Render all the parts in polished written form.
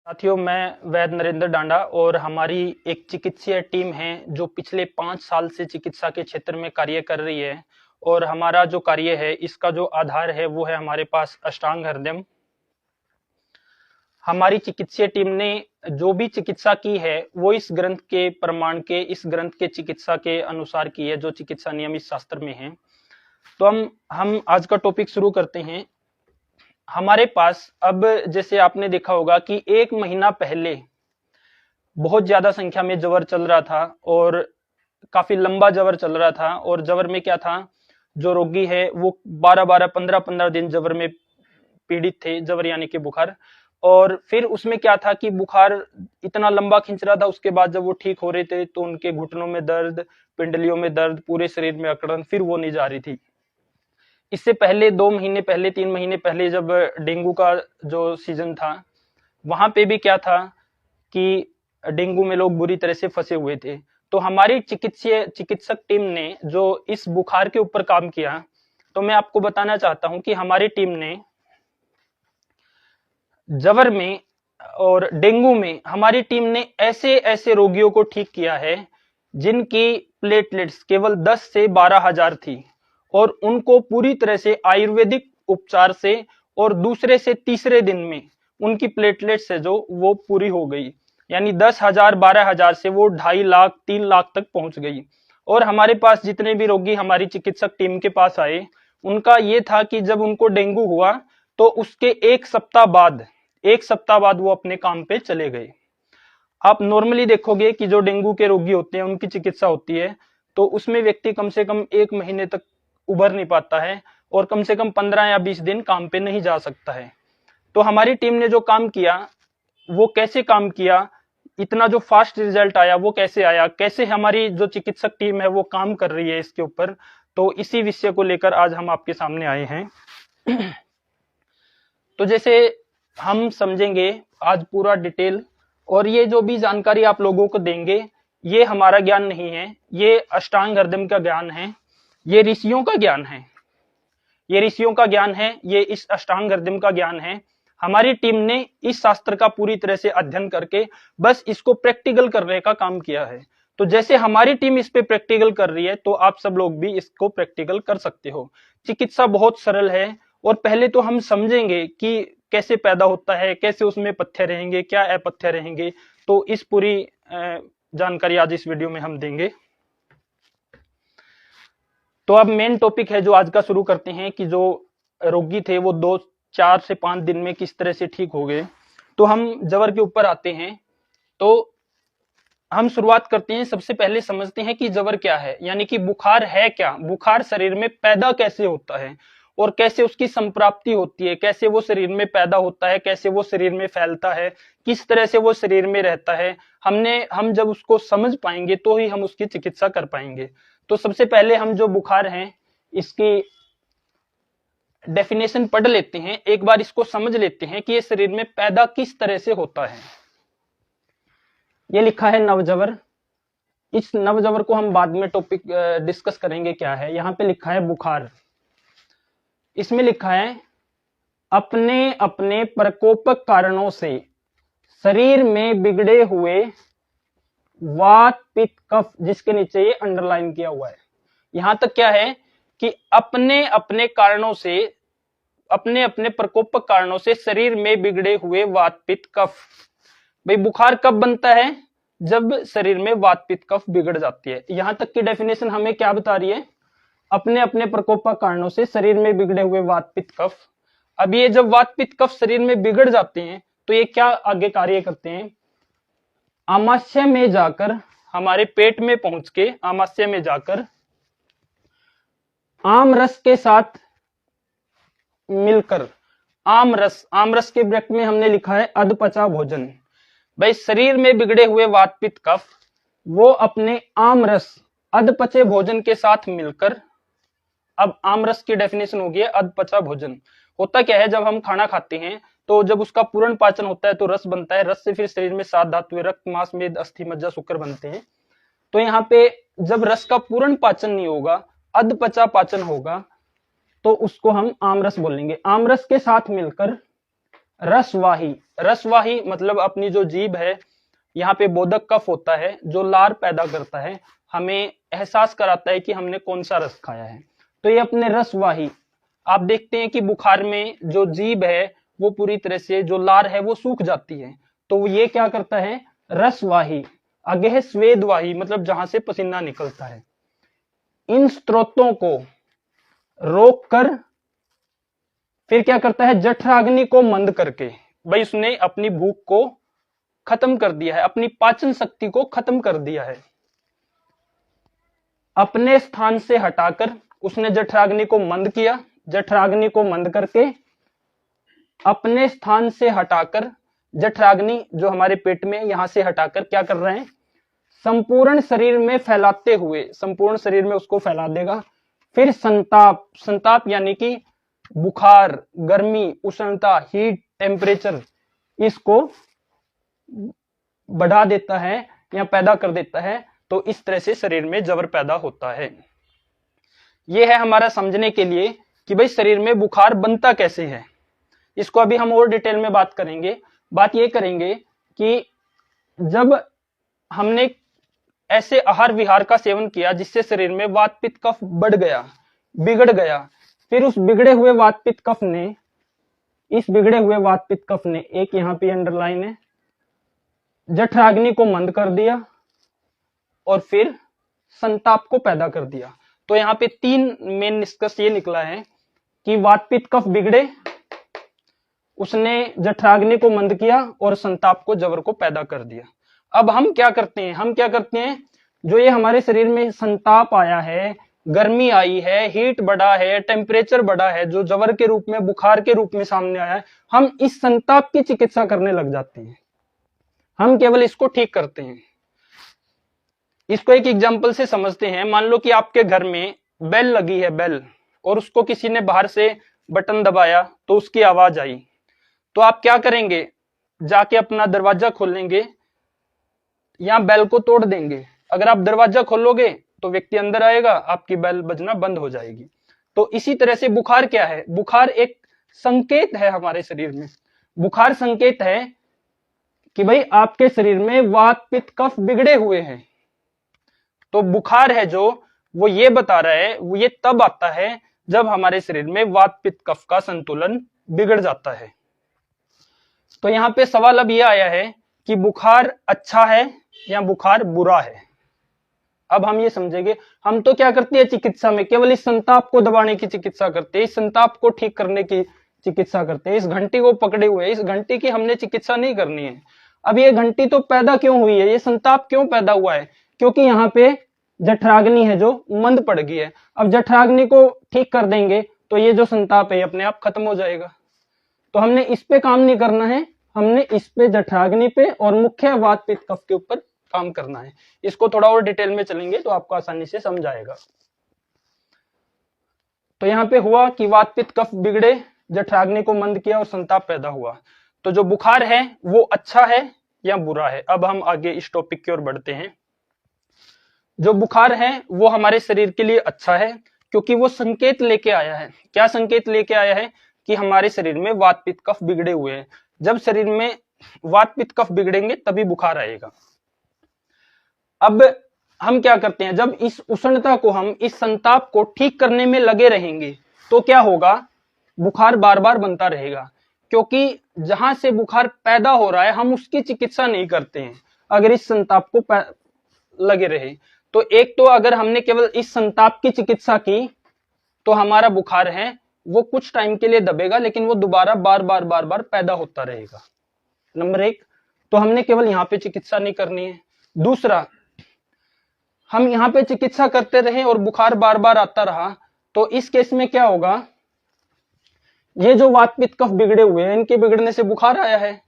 साथियों, मैं वैद्य नरेंद्र डांडा और हमारी एक चिकित्सीय टीम है जो पिछले 5 साल से चिकित्सा के क्षेत्र में कार्य कर रही है। और हमारा जो कार्य है इसका जो आधार है वो है हमारे पास अष्टांग हृदयम। हमारी चिकित्सीय टीम ने जो भी चिकित्सा की है वो इस ग्रंथ के प्रमाण के, इस ग्रंथ के चिकित्सा के अनुसार की है जो चिकित्सा नियमित शास्त्र में है। तो हम आज का टॉपिक शुरू करते हैं। हमारे पास अब जैसे आपने देखा होगा कि 1 महीना पहले बहुत ज्यादा संख्या में जवर चल रहा था और काफी लंबा जवर चल रहा था। और जवर में क्या था, जो रोगी है वो 12-12, 15-15 दिन जवर में पीड़ित थे, जवर यानी कि बुखार। और फिर उसमें क्या था कि बुखार इतना लंबा खींच रहा था, उसके बाद जब वो ठीक हो रहे थे तो उनके घुटनों में दर्द, पिंडलियों में दर्द, पूरे शरीर में अकड़न, फिर वो नहीं जा रही थी। इससे पहले 2 महीने पहले, 3 महीने पहले जब डेंगू का जो सीजन था वहां पे भी क्या था कि डेंगू में लोग बुरी तरह से फंसे हुए थे। तो हमारी चिकित्सक टीम ने जो इस बुखार के ऊपर काम किया, तो मैं आपको बताना चाहता हूं कि हमारी टीम ने जवर में और डेंगू में हमारी टीम ने ऐसे ऐसे रोगियों को ठीक किया है जिनकी प्लेटलेट्स केवल 10 से 12 हजार थी और उनको पूरी तरह से आयुर्वेदिक उपचार से और दूसरे से तीसरे दिन में उनकी प्लेटलेट्स है जो वो पूरी हो गई। यानी 10,000 12,000 से वो 2.5 लाख 3 लाख तक पहुंच गई। और हमारे पास जितने भी रोगी हमारी चिकित्सक टीम के पास आए, उनका ये था कि जब उनको डेंगू हुआ तो उसके 1 सप्ताह बाद वो अपने काम पे चले गए। आप नॉर्मली देखोगे कि जो डेंगू के रोगी होते हैं उनकी चिकित्सा होती है तो उसमें व्यक्ति कम से कम 1 महीने तक उबर नहीं पाता है और कम से कम 15 या 20 दिन काम पे नहीं जा सकता है। तो हमारी टीम ने जो काम किया, वो कैसे काम किया, इतना जो फास्ट रिजल्ट आया वो कैसे आया, कैसे हमारी जो चिकित्सक टीम है वो काम कर रही है इसके ऊपर, तो इसी विषय को लेकर आज हम आपके सामने आए हैं। तो जैसे हम समझेंगे आज पूरा डिटेल, और ये जो भी जानकारी आप लोगों को देंगे ये हमारा ज्ञान नहीं है, ये अष्टांग हृदयम का ज्ञान है, ये ऋषियों का ज्ञान है, ये ऋषियों का ज्ञान है, ये इस अष्टांग हृदयम का ज्ञान है। हमारी टीम ने इस शास्त्र का पूरी तरह से अध्ययन करके बस इसको प्रैक्टिकल करने का काम किया है। तो जैसे हमारी टीम इस पे प्रैक्टिकल कर रही है तो आप सब लोग भी इसको प्रैक्टिकल कर सकते हो। चिकित्सा बहुत सरल है और पहले तो हम समझेंगे कि कैसे पैदा होता है, कैसे उसमें पथ्य रहेंगे, क्या अपथ्य रहेंगे। तो इस पूरी जानकारी आज इस वीडियो में हम देंगे। तो अब मेन टॉपिक है जो आज का शुरू करते हैं कि जो रोगी थे वो 4 से 5 दिन में किस तरह से ठीक हो गए। तो हम जवर के ऊपर आते हैं। तो हम शुरुआत करते हैं, सबसे पहले समझते हैं कि जवर क्या है, यानी कि बुखार है क्या, बुखार शरीर में पैदा कैसे होता है और कैसे उसकी संप्राप्ति होती है, कैसे वो शरीर में पैदा होता है, कैसे वो शरीर में फैलता है, किस तरह से वो शरीर में रहता है। हम जब उसको समझ पाएंगे तो ही हम उसकी चिकित्सा कर पाएंगे। तो सबसे पहले हम जो बुखार है इसकी डेफिनेशन पढ़ लेते हैं, एक बार इसको समझ लेते हैं कि ये शरीर में पैदा किस तरह से होता है। ये लिखा है नवजवर। इस नवजवर को हम बाद में टॉपिक डिस्कस करेंगे क्या है। यहां पे लिखा है बुखार, इसमें लिखा है अपने अपने प्रकोपक कारणों से शरीर में बिगड़े हुए वात पित्त कफ, जिसके नीचे ये अंडरलाइन किया हुआ है। यहां तक क्या है कि अपने अपने कारणों से, अपने अपने प्रकोपक कारणों से शरीर में बिगड़े हुए वात पित्त कफ। भाई बुखार कब बनता है, जब शरीर में वात पित्त कफ बिगड़ जाती है। यहां तक की डेफिनेशन हमें क्या बता रही है, अपने अपने प्रकोपक कारणों से शरीर में बिगड़े हुए वात पित्त कफ। अब ये जब वात पित्त कफ शरीर में बिगड़ जाते हैं तो ये क्या आगे कार्य करते हैं, आमाशय में जाकर, हमारे पेट में पहुंच के आमाशय में जाकर आम रस के साथ मिलकर, आम रस के ब्रैकेट में हमने लिखा है अधपचा भोजन। भाई शरीर में बिगड़े हुए वात पित्त कफ वो अपने आम रस अधपचे भोजन के साथ मिलकर, अब आम रस की डेफिनेशन होगी अधपचा भोजन। होता क्या है, जब हम खाना खाते हैं तो जब उसका पूर्ण पाचन होता है तो रस बनता है, रस से फिर शरीर में 7 धातुएं रक्त मांस मेद अस्थि मज्जा शुक्र बनते हैं। तो यहाँ पे जब रस का पूर्ण पाचन नहीं होगा, अधपचा पाचन होगा, तो उसको हम आमरस बोलेंगे। आमरस के साथ मिलकर रसवाही। रसवाही मतलब अपनी जो जीभ है, यहाँ पे बोधक कफ होता है जो लार पैदा करता है, हमें एहसास कराता है कि हमने कौन सा रस खाया है। तो ये अपने रसवाही, आप देखते हैं कि बुखार में जो जीभ है वो पूरी तरह से, जो लार है वो सूख जाती है, तो ये क्या करता है, रसवाही। आगे है स्वेदवाही, मतलब जहां से पसीना निकलता है। इन स्रोतों को रोककर फिर क्या करता है, जठराग्नि को मंद करके, भाई उसने अपनी भूख को खत्म कर दिया है, अपनी पाचन शक्ति को खत्म कर दिया है, अपने स्थान से हटाकर उसने जठराग्नि को मंद किया। जठराग्नि को मंद करके अपने स्थान से हटाकर, जठराग्नि जो हमारे पेट में, यहां से हटाकर क्या कर रहे हैं, संपूर्ण शरीर में फैलाते हुए, संपूर्ण शरीर में उसको फैला देगा। फिर संताप, संताप यानी कि बुखार, गर्मी, उष्णता, हीट, टेम्परेचर, इसको बढ़ा देता है या पैदा कर देता है। तो इस तरह से शरीर में जबर पैदा होता है। यह है हमारा समझने के लिए कि भाई शरीर में बुखार बनता कैसे है। इसको अभी हम और डिटेल में बात करेंगे। बात ये करेंगे कि जब हमने ऐसे आहार विहार का सेवन किया जिससे शरीर में वात पित्त कफ बढ़ गया, बिगड़ गया, फिर उस बिगड़े हुए वात पित्त कफ ने, इस बिगड़े हुए वात पित्त कफ ने, एक यहाँ पे अंडरलाइन है, जठराग्नि को मंद कर दिया और फिर संताप को पैदा कर दिया। तो यहाँ पे तीन मेन निष्कर्ष ये निकला है कि वात पित्त कफ बिगड़े, उसने जठराग्नि को मंद किया और संताप को, जबर को पैदा कर दिया। अब हम क्या करते हैं, हम क्या करते हैं, जो ये हमारे शरीर में संताप आया है, गर्मी आई है, हीट बढ़ा है, टेम्परेचर बढ़ा है, जो जबर के रूप में, बुखार के रूप में सामने आया है, हम इस संताप की चिकित्सा करने लग जाते हैं। हम केवल इसको ठीक करते हैं। इसको एक एग्जाम्पल से समझते हैं। मान लो कि आपके घर में बेल लगी है, बेल, और उसको किसी ने बाहर से बटन दबाया तो उसकी आवाज आई, तो आप क्या करेंगे, जाके अपना दरवाजा खोलेंगे या बेल को तोड़ देंगे। अगर आप दरवाजा खोलोगे तो व्यक्ति अंदर आएगा, आपकी बेल बजना बंद हो जाएगी। तो इसी तरह से बुखार क्या है, बुखार एक संकेत है हमारे शरीर में। बुखार संकेत है कि भाई आपके शरीर में वात पित्त कफ बिगड़े हुए हैं। तो बुखार है जो, वो ये बता रहा है, वो ये तब आता है जब हमारे शरीर में वात पित्त कफ का संतुलन बिगड़ जाता है। तो यहाँ पे सवाल अब ये आया है कि बुखार अच्छा है या बुखार बुरा है। अब हम ये समझेंगे। हम तो क्या करते हैं चिकित्सा में, केवल इस संताप को दबाने की चिकित्सा करते हैं, इस संताप को ठीक करने की चिकित्सा करते हैं। इस घंटी को पकड़े हुए, इस घंटी की हमने चिकित्सा नहीं करनी है। अब ये घंटी तो पैदा क्यों हुई है, ये संताप क्यों पैदा हुआ है, क्योंकि यहाँ पे जठराग्नि है जो मंद पड़ गई है। अब जठराग्नि को ठीक कर देंगे तो ये जो संताप है अपने आप खत्म हो जाएगा। तो हमने इस पे काम नहीं करना है, हमने इस पे, जठराग्नि पे और मुख्य वात पित्त कफ के ऊपर काम करना है। इसको थोड़ा और डिटेल में चलेंगे तो आपको आसानी से समझ आएगा। तो यहाँ पे हुआ कि वात पित्त कफ बिगड़े, जठराग्नि को मंद किया और संताप पैदा हुआ। तो जो बुखार है वो अच्छा है या बुरा है। अब हम आगे इस टॉपिक की ओर बढ़ते हैं। जो बुखार है वो हमारे शरीर के लिए अच्छा है, क्योंकि वो संकेत लेके आया है। क्या संकेत लेके आया है कि हमारे शरीर में वात पित्त कफ बिगड़े हुए हैं। जब शरीर में वात पित्त कफ बिगड़ेंगे तभी बुखार आएगा। अब हम क्या करते हैं, जब इस उष्णता को, हम इस संताप को ठीक करने में लगे रहेंगे तो क्या होगा, बुखार बार बार बनता रहेगा। क्योंकि जहां से बुखार पैदा हो रहा है हम उसकी चिकित्सा नहीं करते हैं, अगर इस संताप को लगे रहे तो। एक तो अगर हमने केवल इस संताप की चिकित्सा की तो हमारा बुखार है वो कुछ टाइम के लिए दबेगा, लेकिन वो दोबारा बार बार पैदा होता रहेगा। नंबर एक, तो हमने केवल यहाँ पे चिकित्सा नहीं करनी है। दूसरा, हम यहाँ पे चिकित्सा करते रहे और बुखार बार बार आता रहा तो इस केस में क्या होगा, ये जो वात पित्त कफ बिगड़े हुए हैं, इनके बिगड़ने से बुखार आया है,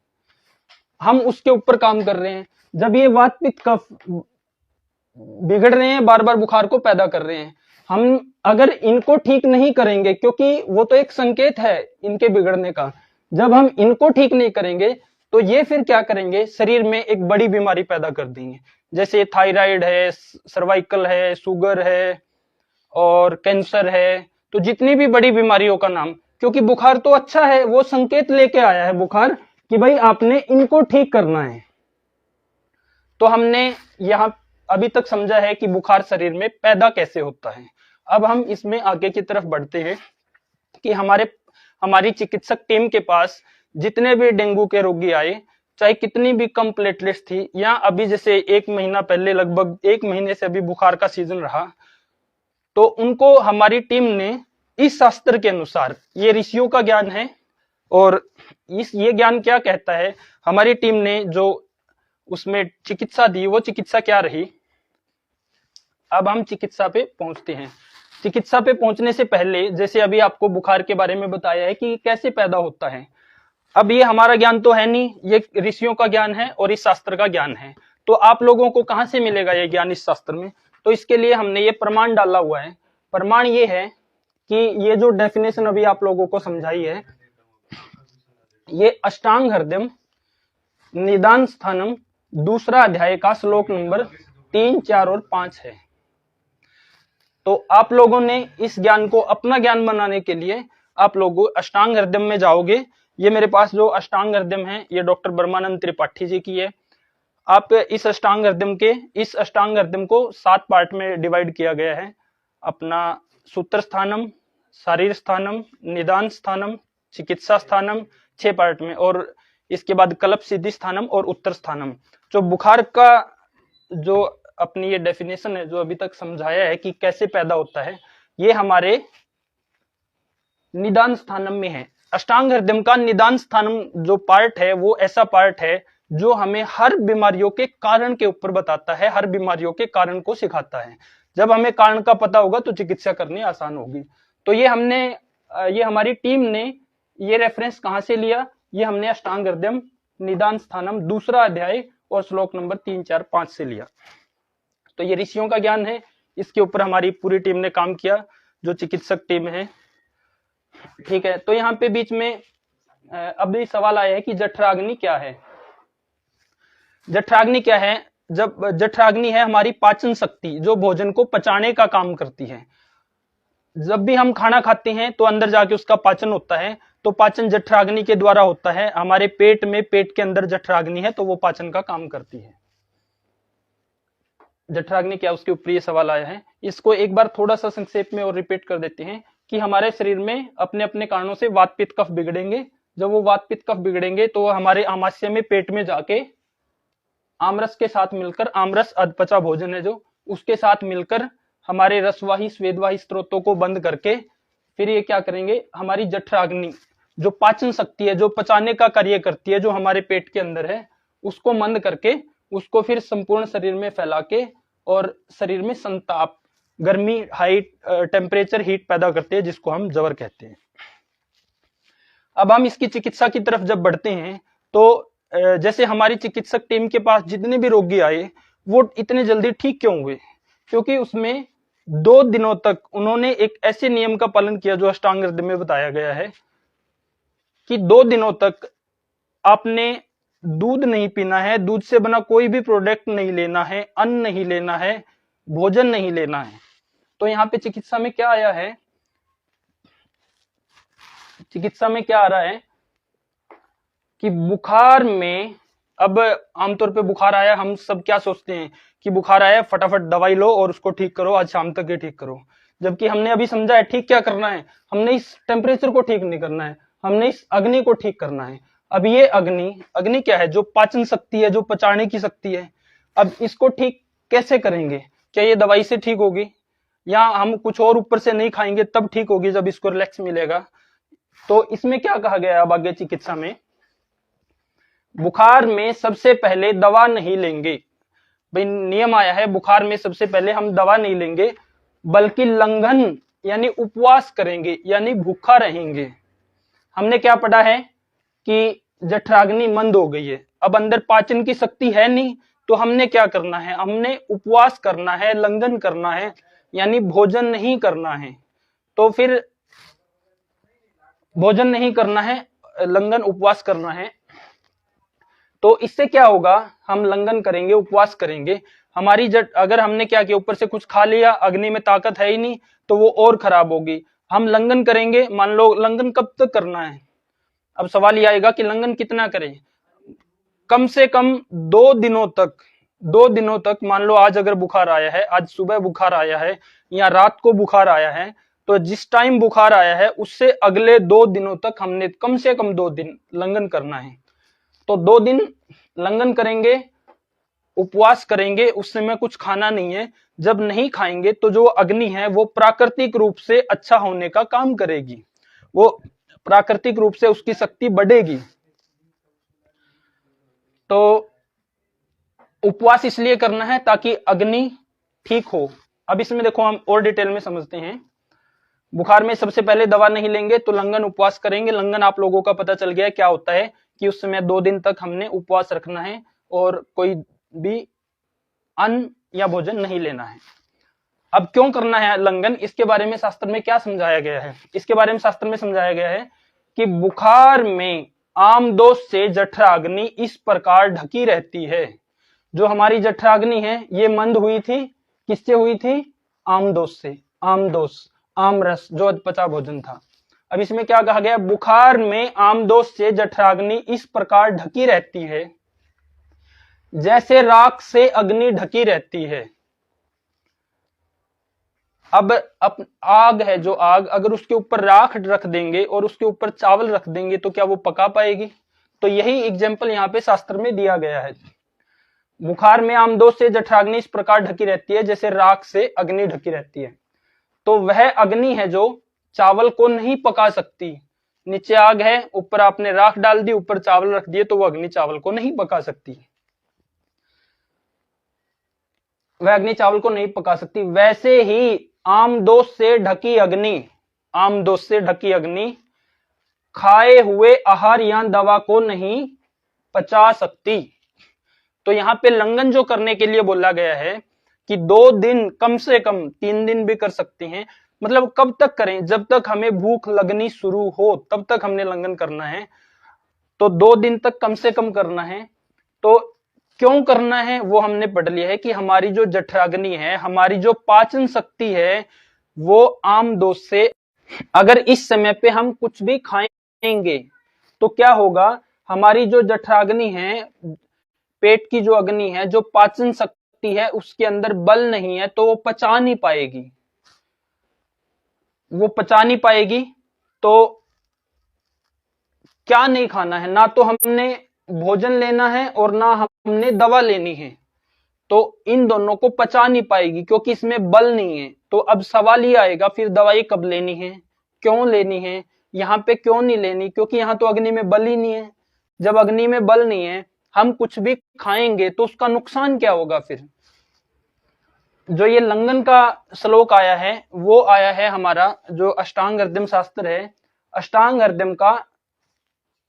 हम उसके ऊपर काम कर रहे हैं। जब ये वात पित्त कफ बिगड़ रहे हैं, बार बार बुखार को पैदा कर रहे हैं, हम अगर इनको ठीक नहीं करेंगे, क्योंकि वो तो एक संकेत है इनके बिगड़ने का, जब हम इनको ठीक नहीं करेंगे तो ये फिर क्या करेंगे, शरीर में एक बड़ी बीमारी पैदा कर देंगे। जैसे थायराइड है, सर्वाइकल है, शुगर है और कैंसर है। तो जितनी भी बड़ी बीमारियों का नाम, क्योंकि बुखार तो अच्छा है, वो संकेत लेके आया है बुखार कि भाई आपने इनको ठीक करना है। तो हमने यहां अभी तक समझा है कि बुखार शरीर में पैदा कैसे होता है। अब हम इसमें आगे की तरफ बढ़ते हैं कि हमारी चिकित्सक टीम के पास जितने भी डेंगू के रोगी आए, चाहे कितनी भी कम प्लेटलेट्स थी, या अभी जैसे 1 महीना पहले, लगभग 1 महीने से अभी बुखार का सीजन रहा, तो उनको हमारी टीम ने इस शास्त्र के अनुसार, ये ऋषियों का ज्ञान है और ये ज्ञान क्या कहता है, हमारी टीम ने जो उसमें चिकित्सा दी वो चिकित्सा क्या रही। अब हम चिकित्सा पे पहुंचते हैं। चिकित्सा पे पहुंचने से पहले, जैसे अभी आपको बुखार के बारे में बताया है कि कैसे पैदा होता है, अब ये हमारा ज्ञान तो है नहीं, ये ऋषियों का ज्ञान है और इस शास्त्र का ज्ञान है। तो आप लोगों को कहां से मिलेगा ये ज्ञान इस शास्त्र में? तो इसके लिए हमने ये प्रमाण डाला हुआ है। प्रमाण ये है कि ये जो डेफिनेशन अभी आप लोगों को समझाई है, ये अष्टांग हृदयम निदान स्थानम दूसरा अध्याय का श्लोक नंबर 3, 4 और 5 है। तो आप लोगों ने इस ज्ञान को अपना ज्ञान बनाने के लिए आप लोग अष्टांग हृदयम में जाओगे। ये मेरे पास जो अष्टांग हृदयम है, ये डॉक्टर ब्रह्मानंद त्रिपाठी जी की है। आप इस अष्टांग हृदयम को 7 पार्ट में डिवाइड किया गया है। अपना सूत्र स्थानम, शारीर स्थानम, निदान स्थानम, चिकित्सा स्थानम, 6 पार्ट में, और इसके बाद कल्प सिद्धि स्थानम और उत्तर स्थानम। जो बुखार का जो अपनी ये डेफिनेशन है, जो अभी तक समझाया है कि कैसे पैदा होता है, ये हमारे निदान स्थानम में है। अष्टांग हृदयम का निदान स्थानम जो पार्ट है, वो ऐसा पार्ट है जो हमें हर बीमारियों के कारण के ऊपर बताता है, हर बीमारियों के कारण को सिखाता है। जब हमें कारण का पता होगा तो चिकित्सा करनी आसान होगी। तो ये हमारी टीम ने ये रेफरेंस कहां से लिया? ये हमने अष्टांग हृदयम निदान स्थानम दूसरा अध्याय और श्लोक नंबर 3, 4, 5 से लिया। तो ये ऋषियों का ज्ञान है, इसके ऊपर हमारी पूरी टीम ने काम किया, जो चिकित्सक टीम है। ठीक है, तो यहाँ पे बीच में अभी सवाल आया है कि जठराग्नि क्या है। जठराग्नि क्या है? जब जठराग्नि है हमारी पाचन शक्ति, जो भोजन को पचाने का काम करती है। जब भी हम खाना खाते हैं तो अंदर जाके उसका पाचन होता है, तो पाचन जठराग्नि के द्वारा होता है। हमारे पेट के अंदर जठराग्नि है, तो वो पाचन का काम करती है। जठराग्नि क्या, उसके ऊपर ये सवाल आया है। इसको एक बार थोड़ा सा संक्षेप में और रिपीट कर देते हैं कि हमारे शरीर में अपने अपने कारणों से वात पित्त कफ बिगड़ेंगे। जब वो वात पित्त कफ बिगड़ेंगे तो हमारे आमाशय में, पेट में जाके आमरस के साथ मिलकर, आमरस अधपचा भोजन है जो, उसके साथ मिलकर हमारे रसवाही स्वेदवाही स्त्रोतों को बंद करके फिर ये क्या करेंगे, हमारी जठराग्नि जो पाचन शक्ति है, जो पचाने का कार्य करती है, जो हमारे पेट के अंदर है, उसको मंद करके उसको फिर संपूर्ण शरीर में फैला के और शरीर में संताप, गर्मी, टेम्परेचर, हीट पैदा करते हैं, जिसको हम जवर कहते हैं। अब हम इसकी चिकित्सा की तरफ जब बढ़ते हैं तो जैसे हमारी चिकित्सक टीम के पास जितने भी रोगी आए वो इतने जल्दी ठीक क्यों हुए? क्योंकि उसमें 2 दिनों तक उन्होंने एक ऐसे नियम का पालन किया जो अष्टांग हृदय में बताया गया है कि 2 दिनों तक आपने दूध नहीं पीना है, दूध से बना कोई भी प्रोडक्ट नहीं लेना है, अन्न नहीं लेना है, भोजन नहीं लेना है। तो यहाँ पे चिकित्सा में क्या आया है? चिकित्सा में क्या आ रहा है कि बुखार में, अब आमतौर पे बुखार आया, हम सब क्या सोचते हैं कि बुखार आया फटाफट दवाई लो और उसको ठीक करो, आज शाम तक ही ठीक करो। जबकि हमने अभी समझा है ठीक क्या करना है, हमने इस टेम्परेचर को ठीक नहीं करना है, हमने इस अग्नि को ठीक करना है। अब ये अग्नि क्या है? जो पाचन शक्ति है, जो पचाने की शक्ति है। अब इसको ठीक कैसे करेंगे? क्या ये दवाई से ठीक होगी, या हम कुछ और ऊपर से नहीं खाएंगे तब ठीक होगी, जब इसको रिलैक्स मिलेगा? तो इसमें क्या कहा गया अब आगे चिकित्सा में, बुखार में सबसे पहले दवा नहीं लेंगे। भाई नियम आया है, बुखार में सबसे पहले हम दवा नहीं लेंगे, बल्कि लंघन यानी उपवास करेंगे, यानी भूखा रहेंगे। हमने क्या पढ़ा है कि जठराग्नि मंद हो गई है, अब अंदर पाचन की शक्ति है नहीं, तो हमने क्या करना है? हमने उपवास करना है, लंघन करना है, यानी भोजन नहीं करना है। तो फिर भोजन नहीं करना है, लंघन उपवास करना है। तो इससे क्या होगा? हम लंघन करेंगे, उपवास करेंगे, हमारी अगर हमने क्या किया, ऊपर से कुछ खा लिया, अग्नि में ताकत है ही नहीं, तो वो और खराब होगी। हम लंघन करेंगे, मान लो लंघन कब तक करना है, अब सवाल ये आएगा कि लंघन कितना करें। कम से कम 2 दिनों तक, 2 दिनों तक, मान लो आज अगर बुखार आया है, आज सुबह बुखार आया है या रात को बुखार आया है, तो जिस टाइम बुखार आया है उससे अगले 2 दिनों तक हमने कम से कम 2 दिन लंघन करना है। तो 2 दिन लंघन करेंगे, उपवास करेंगे, उस समय कुछ खाना नहीं है। जब नहीं खाएंगे तो जो अग्नि है वो प्राकृतिक रूप से अच्छा होने का काम करेगी, वो प्राकृतिक रूप से उसकी शक्ति बढ़ेगी। तो उपवास इसलिए करना है ताकि अग्नि ठीक हो। अब इसमें देखो हम और डिटेल में समझते हैं। बुखार में सबसे पहले दवा नहीं लेंगे तो लंघन उपवास करेंगे। लंघन आप लोगों का पता चल गया है क्या होता है, कि उस समय 2 दिन तक हमने उपवास रखना है और कोई भी अन्न या भोजन नहीं लेना है। अब क्यों करना है लंघन, इसके बारे में शास्त्र में क्या समझाया गया है? इसके बारे में शास्त्र में समझाया गया है कि बुखार में आमदोष से जठराग्नि इस प्रकार ढकी रहती है। जो हमारी जठराग्नि है ये मंद हुई थी, किससे हुई थी? आमदोष से। आमदोष, आमरस जो अधपचा भोजन था। अब इसमें क्या कहा गया? बुखार में आमदोष से जठराग्नि इस प्रकार ढकी रहती है जैसे राख से अग्नि ढकी रहती है। अब आग है, जो आग, अगर उसके ऊपर राख रख देंगे और उसके ऊपर चावल रख देंगे तो क्या वो पका पाएगी? तो यही एग्जाम्पल यहाँ पे शास्त्र में दिया गया है। बुखार में आमदोष से जठराग्नि इस प्रकार ढकी रहती है जैसे राख से अग्नि ढकी रहती है। तो वह अग्नि है जो चावल को नहीं पका सकती। नीचे आग है, ऊपर आपने राख डाल दी, ऊपर चावल रख दिए, तो वो अग्नि चावल को नहीं पका सकती। वह अग्नि चावल को नहीं पका सकती। वैसे ही आमदोष से ढकी अग्नि, आमदोष से ढकी अग्नि खाए हुए आहार या दवा को नहीं पचा सकती। तो यहाँ पे लंघन जो करने के लिए बोला गया है कि 2 दिन, कम से कम 3 दिन भी कर सकते हैं। मतलब कब तक करें? जब तक हमें भूख लगनी शुरू हो तब तक हमने लंघन करना है। तो 2 दिन तक कम से कम करना है। तो क्यों करना है वो हमने पढ़ लिया है कि हमारी जो जठराग्नि है, हमारी जो पाचन शक्ति है, वो आमदोष से, अगर इस समय पे हम कुछ भी खाएंगे तो क्या होगा? हमारी जो जठराग्नि है, पेट की जो अग्नि है, जो पाचन शक्ति है, उसके अंदर बल नहीं है, तो वो पचा नहीं पाएगी। वो पचा नहीं पाएगी। तो क्या नहीं खाना है? ना तो हमने भोजन लेना है और ना हमने दवा लेनी है। तो इन दोनों को पचा नहीं पाएगी क्योंकि इसमें बल नहीं है। तो अब सवाल ये आएगा, फिर दवाई कब लेनी है, क्यों लेनी है, यहाँ पे क्यों नहीं लेनी? क्योंकि यहाँ तो अग्नि में बल ही नहीं है। जब अग्नि में बल नहीं है, हम कुछ भी खाएंगे तो उसका नुकसान क्या होगा? फिर जो ये लंघन का श्लोक आया है वो आया है हमारा जो अष्टांग हृदय शास्त्र है। अष्टांग हृदय का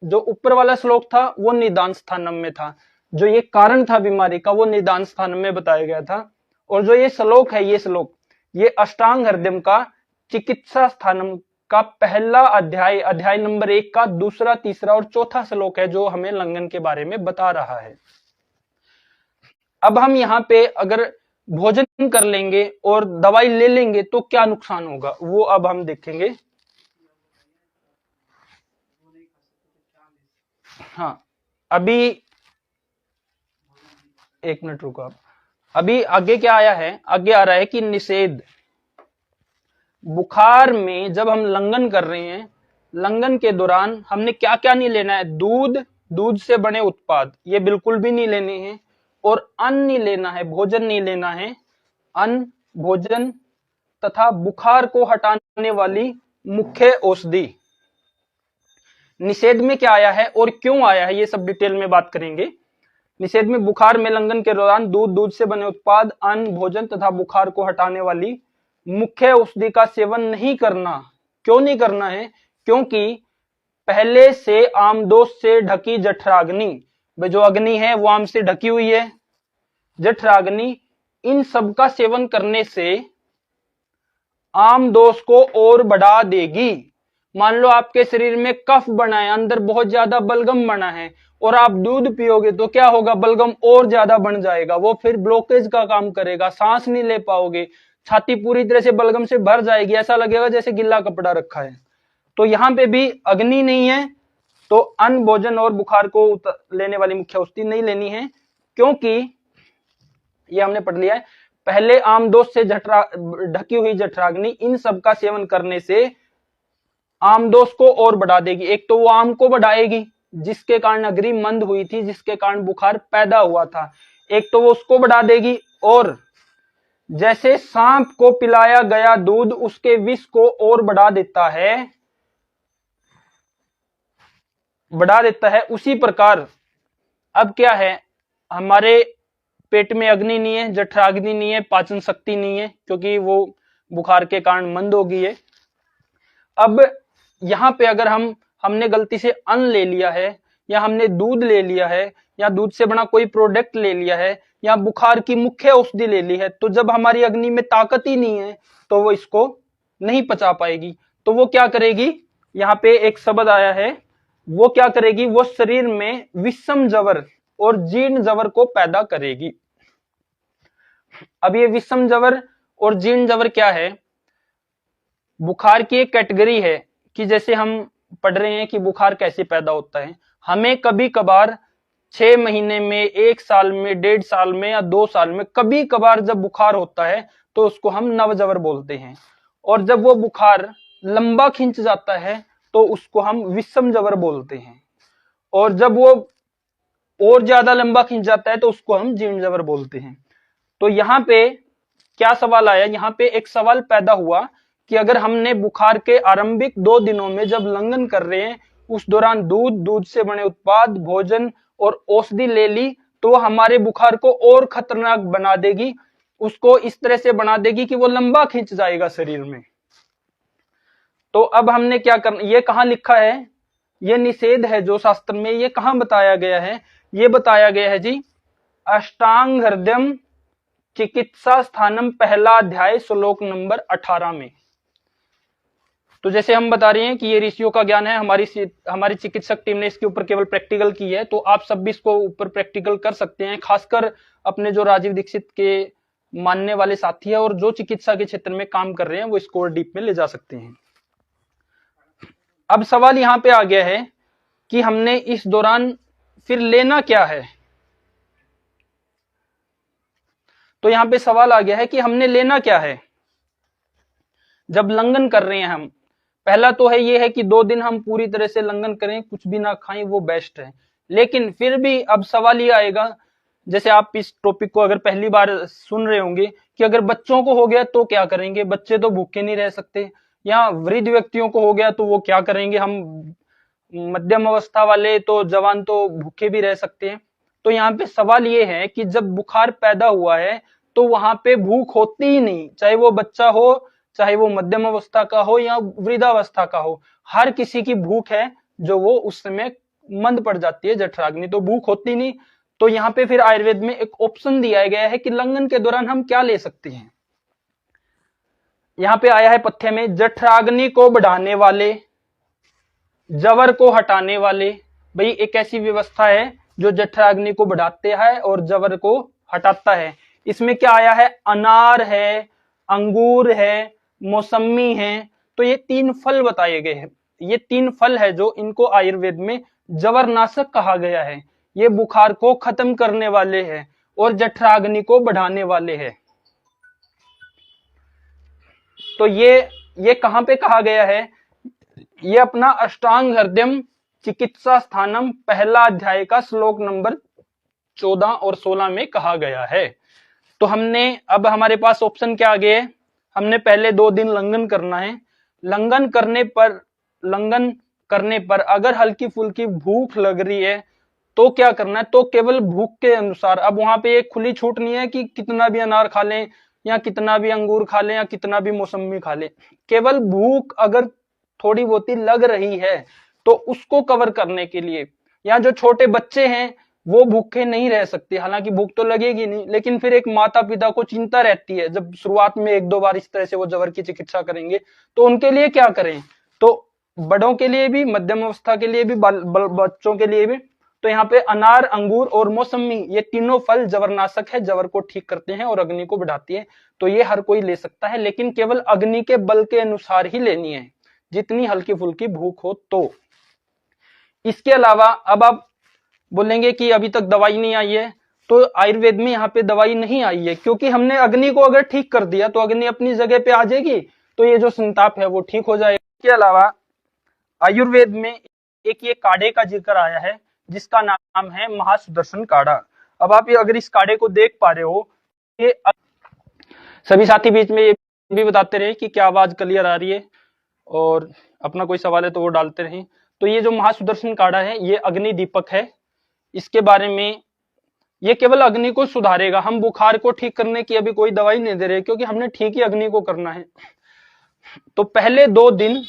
जो ऊपर वाला श्लोक था वो निदान स्थानम में था। जो ये कारण था बीमारी का वो निदान स्थानम में बताया गया था। और जो ये श्लोक है, ये श्लोक, ये अष्टांग हृदय का चिकित्सा स्थानम का पहला अध्याय, अध्याय नंबर 1 का दूसरा, तीसरा और चौथा श्लोक है जो हमें लंघन के बारे में बता रहा है। अब हम यहाँ पे अगर भोजन कर लेंगे और दवाई ले लेंगे तो क्या नुकसान होगा, वो अब हम देखेंगे। हाँ, अभी 1 मिनट रुको आप। अभी आगे क्या आया है? आगे आ रहा है कि निषेध। बुखार में जब हम लंघन कर रहे हैं, लंघन के दौरान हमने क्या क्या नहीं लेना है? दूध, दूध से बने उत्पाद ये बिल्कुल भी नहीं लेने हैं। और अन्न नहीं लेना है, भोजन नहीं लेना है। अन्न, भोजन तथा बुखार को हटाने वाली मुख्य औषधि। निषेध में क्या आया है और क्यों आया है ये सब डिटेल में बात करेंगे। निषेध में बुखार में लंघन के दौरान दूध, दूध से बने उत्पाद, अन्न, भोजन तथा बुखार को हटाने वाली मुख्य औषधि का सेवन नहीं करना। क्यों नहीं करना है? क्योंकि पहले से आमदोष से ढकी जठराग्नि, जो अग्नि है वो आम से ढकी हुई है, जठराग्नि, इन सब का सेवन करने से आमदोष को और बढ़ा देगी। मान लो आपके शरीर में कफ बना है, अंदर बहुत ज्यादा बलगम बना है, और आप दूध पियोगे तो क्या होगा? बलगम और ज्यादा बढ़ जाएगा, वो फिर ब्लॉकेज का काम करेगा, सांस नहीं ले पाओगे, छाती पूरी तरह से बलगम से भर जाएगी, ऐसा लगेगा जैसे गिल्ला कपड़ा रखा है। तो यहाँ पे भी अग्नि नहीं है, तो अन्न, भोजन और बुखार को लेने वाली मुख्य औषधि नहीं लेनी है, क्योंकि ये हमने पढ़ लिया है पहले। आमदोष से ढकी हुई जठराग्नि, इन सब का सेवन करने से आमदोष को और बढ़ा देगी। एक तो वो आम को बढ़ाएगी जिसके कारण अग्नि मंद हुई थी, जिसके कारण बुखार पैदा हुआ था, एक तो वो उसको बढ़ा देगी, और जैसे सांप को पिलाया गया दूध उसके विष को और बढ़ा देता है, उसी प्रकार अब क्या है, हमारे पेट में अग्नि नहीं है, जठराग्नि नहीं है, पाचन शक्ति नहीं है, क्योंकि वो बुखार के कारण मंद हो गई है। अब यहाँ पे अगर हमने गलती से अन्न ले लिया है, या हमने दूध ले लिया है, या दूध से बना कोई प्रोडक्ट ले लिया है, या बुखार की मुख्य औषधि ले ली है, तो जब हमारी अग्नि में ताकत ही नहीं है तो वो इसको नहीं पचा पाएगी। तो वो क्या करेगी, यहाँ पे एक शब्द आया है, वो क्या करेगी, वो शरीर में विषम जवर और जीर्ण जवर को पैदा करेगी। अब ये विषम जवर और जीर्ण जवर क्या है, बुखार की एक कैटेगरी है कि जैसे हम पढ़ रहे हैं कि बुखार कैसे पैदा होता है। हमें कभी कभार 6 महीने में, 1 साल में, 1.5 साल में या 2 साल में कभी कभार जब बुखार होता है तो उसको हम नवजवर बोलते हैं, और जब वो बुखार लंबा खिंच जाता है तो उसको हम विषम जवर बोलते हैं, और जब वो और ज्यादा लंबा खिंच जाता है तो उसको हम जीर्ण जवर बोलते हैं। तो यहाँ पे क्या सवाल आया, यहाँ पे एक सवाल पैदा हुआ कि अगर हमने बुखार के आरंभिक 2 दिनों में जब लंघन कर रहे हैं, उस दौरान दूध से बने उत्पाद, भोजन और औषधि ले ली, तो वो हमारे बुखार को और खतरनाक बना देगी, उसको इस तरह से बना देगी कि वो लंबा खींच जाएगा शरीर में। तो अब हमने क्या करना, ये कहाँ लिखा है, ये निषेध है जो शास्त्र में, ये कहाँ बताया गया है, ये बताया गया है जी अष्टांग हृदयम चिकित्सा स्थानम, पहला अध्याय, श्लोक नंबर 18 में। तो जैसे हम बता रहे हैं कि ये ऋषियों का ज्ञान है, हमारी चिकित्सक टीम ने इसके ऊपर केवल प्रैक्टिकल की है, तो आप सब भी इसको ऊपर प्रैक्टिकल कर सकते हैं, खासकर अपने जो राजीव दीक्षित के मानने वाले साथी है और जो चिकित्सा के क्षेत्र में काम कर रहे हैं, वो इसको और डीप में ले जा सकते हैं। अब सवाल यहाँ पे आ गया है कि हमने इस दौरान फिर लेना क्या है। तो यहाँ पे सवाल आ गया है कि हमने लेना क्या है जब लंघन कर रहे हैं हम। पहला तो है ये है कि 2 दिन हम पूरी तरह से लंघन करें, कुछ भी ना खाएं, वो बेस्ट है। लेकिन फिर भी अब सवाल ये आएगा, जैसे आप इस टॉपिक को अगर पहली बार सुन रहे होंगे, कि अगर बच्चों को हो गया तो क्या करेंगे, बच्चे तो भूखे नहीं रह सकते, या वृद्ध व्यक्तियों को हो गया तो वो क्या करेंगे, हम मध्यम अवस्था वाले तो जवान तो भूखे भी रह सकते हैं। तो यहाँ पे सवाल ये है कि जब बुखार पैदा हुआ है तो वहां पे भूख होती ही नहीं, चाहे वो बच्चा हो, चाहे वो मध्यम अवस्था का हो या वृद्धावस्था का हो, हर किसी की भूख है जो वो उस समय मंद पड़ जाती है, जठराग्नि, तो भूख होती नहीं। तो यहाँ पे फिर आयुर्वेद में एक ऑप्शन दिया गया है कि लंघन के दौरान हम क्या ले सकते हैं। यहाँ पे आया है पथ्य में, जठराग्नि को बढ़ाने वाले, जवर को हटाने वाले। भाई एक ऐसी व्यवस्था है जो जठराग्नि को बढ़ाते हैं और जवर को हटाता है। इसमें क्या आया है, अनार है, अंगूर है, मौसमी है, तो ये 3 फल बताए गए हैं। ये 3 फल है जो इनको आयुर्वेद में जवरनाशक कहा गया है। ये बुखार को खत्म करने वाले हैं और जठराग्नि को बढ़ाने वाले हैं। तो ये कहां पे कहा गया है, ये अपना अष्टांग हृदयम चिकित्सा स्थानम, पहला अध्याय का श्लोक नंबर 14 और 16 में कहा गया है। तो हमने, अब हमारे पास ऑप्शन क्या आ गए, हमने पहले 2 दिन लंघन करना है। लंघन करने पर अगर हल्की फुल्की भूख लग रही है तो क्या करना है, तो केवल भूख के अनुसार, अब वहां पे एक खुली छूट नहीं है कि कितना भी अनार खा लें या कितना भी अंगूर खा लें या कितना भी मौसमी खा लें। केवल भूख अगर थोड़ी बहुत ही लग रही है तो उसको कवर करने के लिए, या जो छोटे बच्चे हैं वो भूखे नहीं रह सकते, हालांकि भूख तो लगेगी नहीं, लेकिन फिर एक माता पिता को चिंता रहती है जब शुरुआत में 1-2 बार इस तरह से वो जवर की चिकित्सा करेंगे, तो उनके लिए क्या करें। तो बड़ों के लिए भी, मध्यम अवस्था के लिए भी, बच्चों के लिए भी, तो यहाँ पे अनार, अंगूर और मौसमी, ये तीनों फल जवरनाशक है, जवर को ठीक करते हैं और अग्नि को बढ़ाती है। तो ये हर कोई ले सकता है, लेकिन केवल अग्नि के बल के अनुसार ही लेनी है, जितनी हल्की फुल्की भूख हो तो। इसके अलावा अब आप बोलेंगे कि अभी तक दवाई नहीं आई है, तो आयुर्वेद में यहाँ पे दवाई नहीं आई है, क्योंकि हमने अग्नि को अगर ठीक कर दिया तो अग्नि अपनी जगह पे आ जाएगी, तो ये जो संताप है वो ठीक हो जाएगा। इसके अलावा आयुर्वेद में एक ये काढ़े का जिक्र आया है, जिसका नाम है महासुदर्शन काढ़ा। अब आप ये अगर इस काढ़े को देख पा रहे हो, ये सभी साथी बीच में ये भी बताते रहे कि क्या आवाज क्लियर आ रही है, और अपना कोई सवाल है तो वो डालते रहें। तो ये जो महासुदर्शन काढ़ा है, ये अग्नि दीपक है। इसके बारे में, ये केवल अग्नि को सुधारेगा, हम बुखार को ठीक करने की अभी कोई दवाई नहीं दे रहे, क्योंकि हमने ठीक ही अग्नि को करना है। तो पहले 2 दिन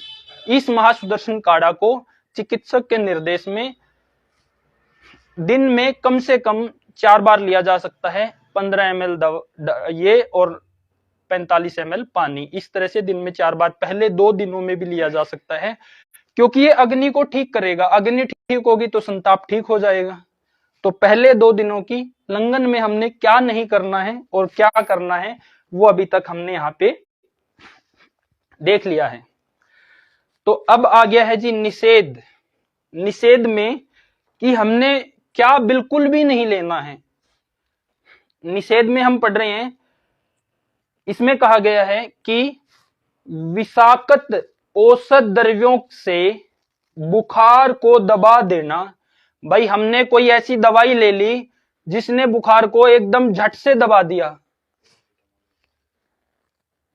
इस महासुदर्शन काढ़ा को चिकित्सक के निर्देश में दिन में कम से कम 4 बार लिया जा सकता है। 15 ml ये और 45 ml पानी, इस तरह से दिन में 4 बार पहले 2 दिनों में भी लिया जा सकता है, क्योंकि ये अग्नि को ठीक करेगा। अग्नि ठीक होगी तो संताप ठीक हो जाएगा। तो पहले 2 दिनों की लंघन में हमने क्या नहीं करना है और क्या करना है, वो अभी तक हमने यहाँ पे देख लिया है। तो अब आ गया है जी निषेध। निषेध में कि हमने क्या बिल्कुल भी नहीं लेना है। निषेध में हम पढ़ रहे हैं, इसमें कहा गया है कि विषाक्त औषध द्रव्यों से बुखार को दबा देना। भाई हमने कोई ऐसी दवाई ले ली जिसने बुखार को एकदम झट से दबा दिया।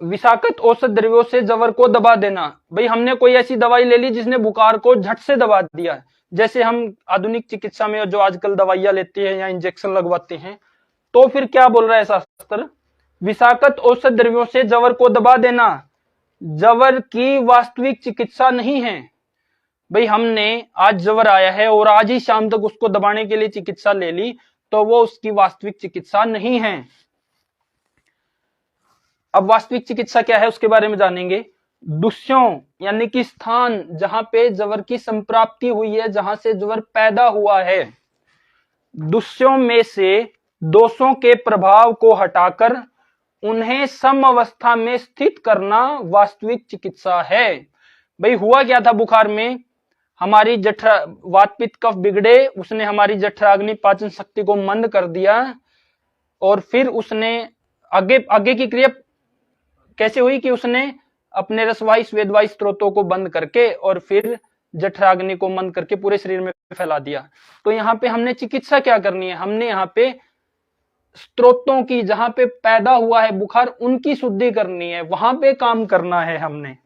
विषाक्त औषध द्रव्यों से जवर को दबा देना, भाई हमने कोई ऐसी दवाई ले ली जिसने बुखार को झट से दबा दिया। जैसे हम आधुनिक चिकित्सा में जो आजकल दवाइयां लेते हैं या इंजेक्शन लगवाते हैं, तो फिर क्या बोल रहा है शास्त्र, विषाक्त औषध द्रव्यों से जवर को दबा देना जवर की वास्तविक चिकित्सा नहीं है। भाई हमने आज जवर आया है और आज ही शाम तक उसको दबाने के लिए चिकित्सा ले ली, तो वो उसकी वास्तविक चिकित्सा नहीं है। अब वास्तविक चिकित्सा क्या है उसके बारे में जानेंगे। दुष्यों यानी कि स्थान जहां पे जवर की संप्राप्ति हुई है, जहां से जवर पैदा हुआ है, दुष्यों में से दोषों के प्रभाव को हटाकर उन्हें सम अवस्था में स्थित करना वास्तविक चिकित्सा है। भाई हुआ क्या था बुखार में, हमारी जठरा वात पित्त कफ बिगड़े, उसने हमारी जठराग्नि पाचन शक्ति को मंद कर दिया, और फिर उसने आगे की क्रिया कैसे हुई कि उसने अपने रसवाही स्वेदवाही स्त्रोतों को बंद करके और फिर जठराग्नि को मंद करके पूरे शरीर में फैला दिया। तो यहाँ पे हमने चिकित्सा क्या करनी है, हमने यहाँ पे स्त्रोतों की, जहां पे पैदा हुआ है बुखार, उनकी शुद्धि करनी है, वहां पे काम करना है हमने।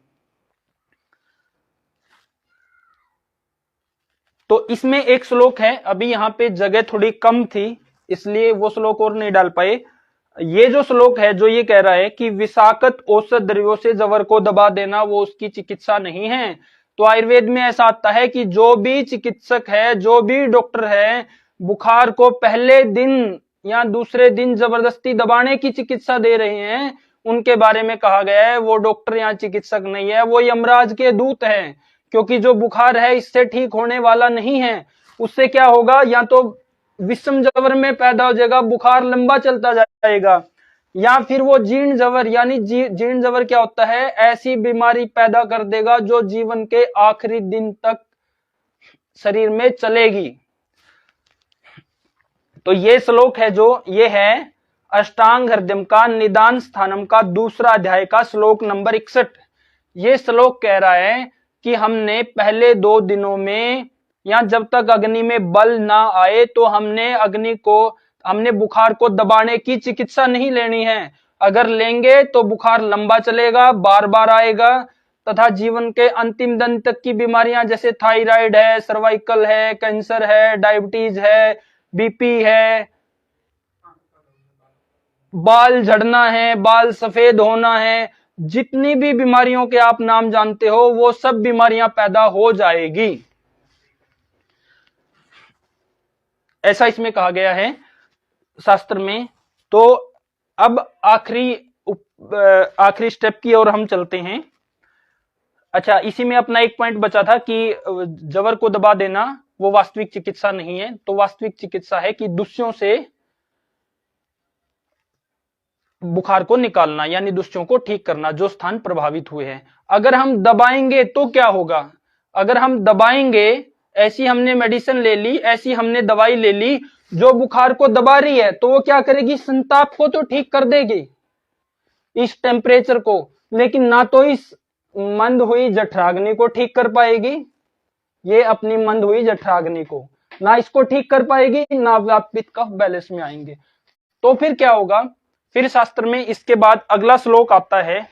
तो इसमें एक श्लोक है, अभी यहाँ पे जगह थोड़ी कम थी इसलिए वो श्लोक और नहीं डाल पाए। ये जो श्लोक है जो ये कह रहा है कि विषाक्त औषध द्रव्यों से जवर को दबा देना वो उसकी चिकित्सा नहीं है। तो आयुर्वेद में ऐसा आता है कि जो भी चिकित्सक है, जो भी डॉक्टर है, बुखार को पहले दिन या दूसरे दिन जबरदस्ती दबाने की चिकित्सा दे रहे हैं, उनके बारे में कहा गया है वो डॉक्टर या चिकित्सक नहीं है, वो यमराज के दूत हैं। क्योंकि जो बुखार है इससे ठीक होने वाला नहीं है। उससे क्या होगा, या तो विषम जवर में पैदा हो जाएगा, बुखार लंबा चलता जाएगा, या फिर वो जीर्ण जवर, यानी जीर्ण जवर क्या होता है, ऐसी बीमारी पैदा कर देगा जो जीवन के आखिरी दिन तक शरीर में चलेगी। तो ये श्लोक है जो ये है अष्टांग हृदयम का निदान स्थानम का 2 अध्याय का श्लोक नंबर 61। ये श्लोक कह रहा है कि हमने पहले 2 दिनों में, या जब तक अग्नि में बल ना आए, तो हमने बुखार को दबाने की चिकित्सा नहीं लेनी है। अगर लेंगे तो बुखार लंबा चलेगा, बार बार आएगा, तथा जीवन के अंतिम दिन तक की बीमारियां जैसे थायराइड है, सर्वाइकल है, कैंसर है, डायबिटीज है, बीपी है, बाल झड़ना है, बाल सफेद होना है, जितनी भी बीमारियों के आप नाम जानते हो वो सब बीमारियां पैदा हो जाएगी, ऐसा इसमें कहा गया है शास्त्र में। तो अब आखिरी स्टेप की ओर हम चलते हैं। अच्छा, इसी में अपना एक पॉइंट बचा था कि जवर को दबा देना वो वास्तविक चिकित्सा नहीं है। तो वास्तविक चिकित्सा है कि दूषियों से बुखार को निकालना, यानी दूषियों को ठीक करना जो स्थान प्रभावित हुए हैं। अगर हम दबाएंगे तो क्या होगा? अगर हम दबाएंगे, ऐसी हमने मेडिसिन ले ली, ऐसी हमने दवाई ले ली जो बुखार को दबा रही है, तो वो क्या करेगी? संताप को तो ठीक कर देगी, इस टेम्परेचर को, लेकिन ना तो इस मंद हुई जठराग्नि को ठीक कर पाएगी, ये अपनी मंद हुई जठराग्नि को ना इसको ठीक कर पाएगी, ना व्यापित कफ बैलेंस में आएंगे। तो फिर क्या होगा? फिर शास्त्र में इसके बाद अगला श्लोक आता है,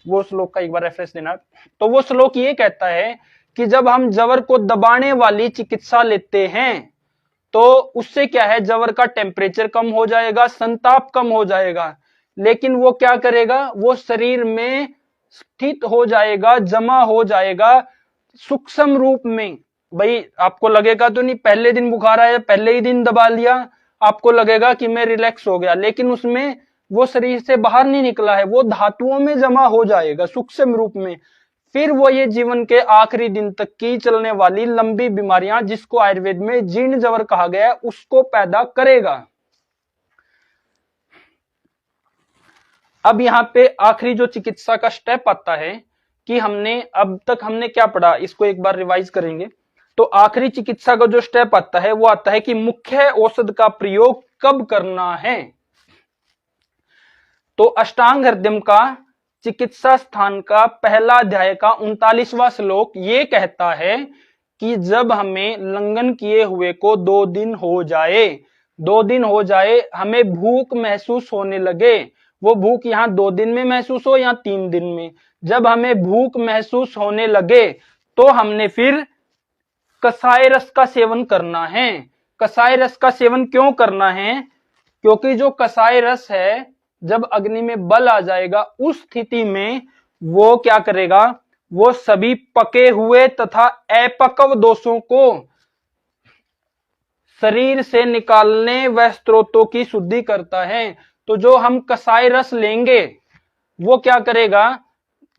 वो श्लोक का एक बार रेफरेंस देना। तो वो श्लोक ये कहता है कि जब हम जवर को दबाने वाली चिकित्सा लेते हैं तो उससे क्या है? जवर का टेम्परेचर कम हो जाएगा, संताप कम हो जाएगा, लेकिन वो क्या करेगा? वो शरीर में स्थित हो जाएगा, जमा हो जाएगा सूक्ष्म रूप में। भाई आपको लगेगा तो नहीं, पहले दिन बुखार आया, पहले ही दिन दबा लिया, आपको लगेगा कि मैं रिलैक्स हो गया, लेकिन उसमें वो शरीर से बाहर नहीं निकला है, वो धातुओं में जमा हो जाएगा सूक्ष्म रूप में। फिर वो ये जीवन के आखिरी दिन तक की चलने वाली लंबी बीमारियां, जिसको आयुर्वेद में जीर्ण जवर कहा गया है, उसको पैदा करेगा। अब यहाँ पे आखिरी जो चिकित्सा का स्टेप आता है कि हमने अब तक हमने क्या पढ़ा, इसको एक बार रिवाइज करेंगे। तो आखिरी चिकित्सा का जो स्टेप आता है वो आता है कि मुख्य औषध का प्रयोग कब करना है। तो अष्टांग हृदय का चिकित्सा स्थान का पहला अध्याय का 39वां श्लोक ये कहता है कि जब हमें लंघन किए हुए को 2 दिन हो जाए, 2 दिन हो जाए, हमें भूख महसूस होने लगे, वो भूख यहाँ 2 दिन में महसूस हो या 3 दिन में, जब हमें भूख महसूस होने लगे तो हमने फिर कसाय रस का सेवन करना है। कसाय रस का सेवन क्यों करना है? क्योंकि जो कसाय रस है, जब अग्नि में बल आ जाएगा उस स्थिति में वो क्या करेगा? वो सभी पके हुए तथा अपक्व दोषों को शरीर से निकालने व स्त्रोतों की शुद्धि करता है। तो जो हम कसाय रस लेंगे वो क्या करेगा?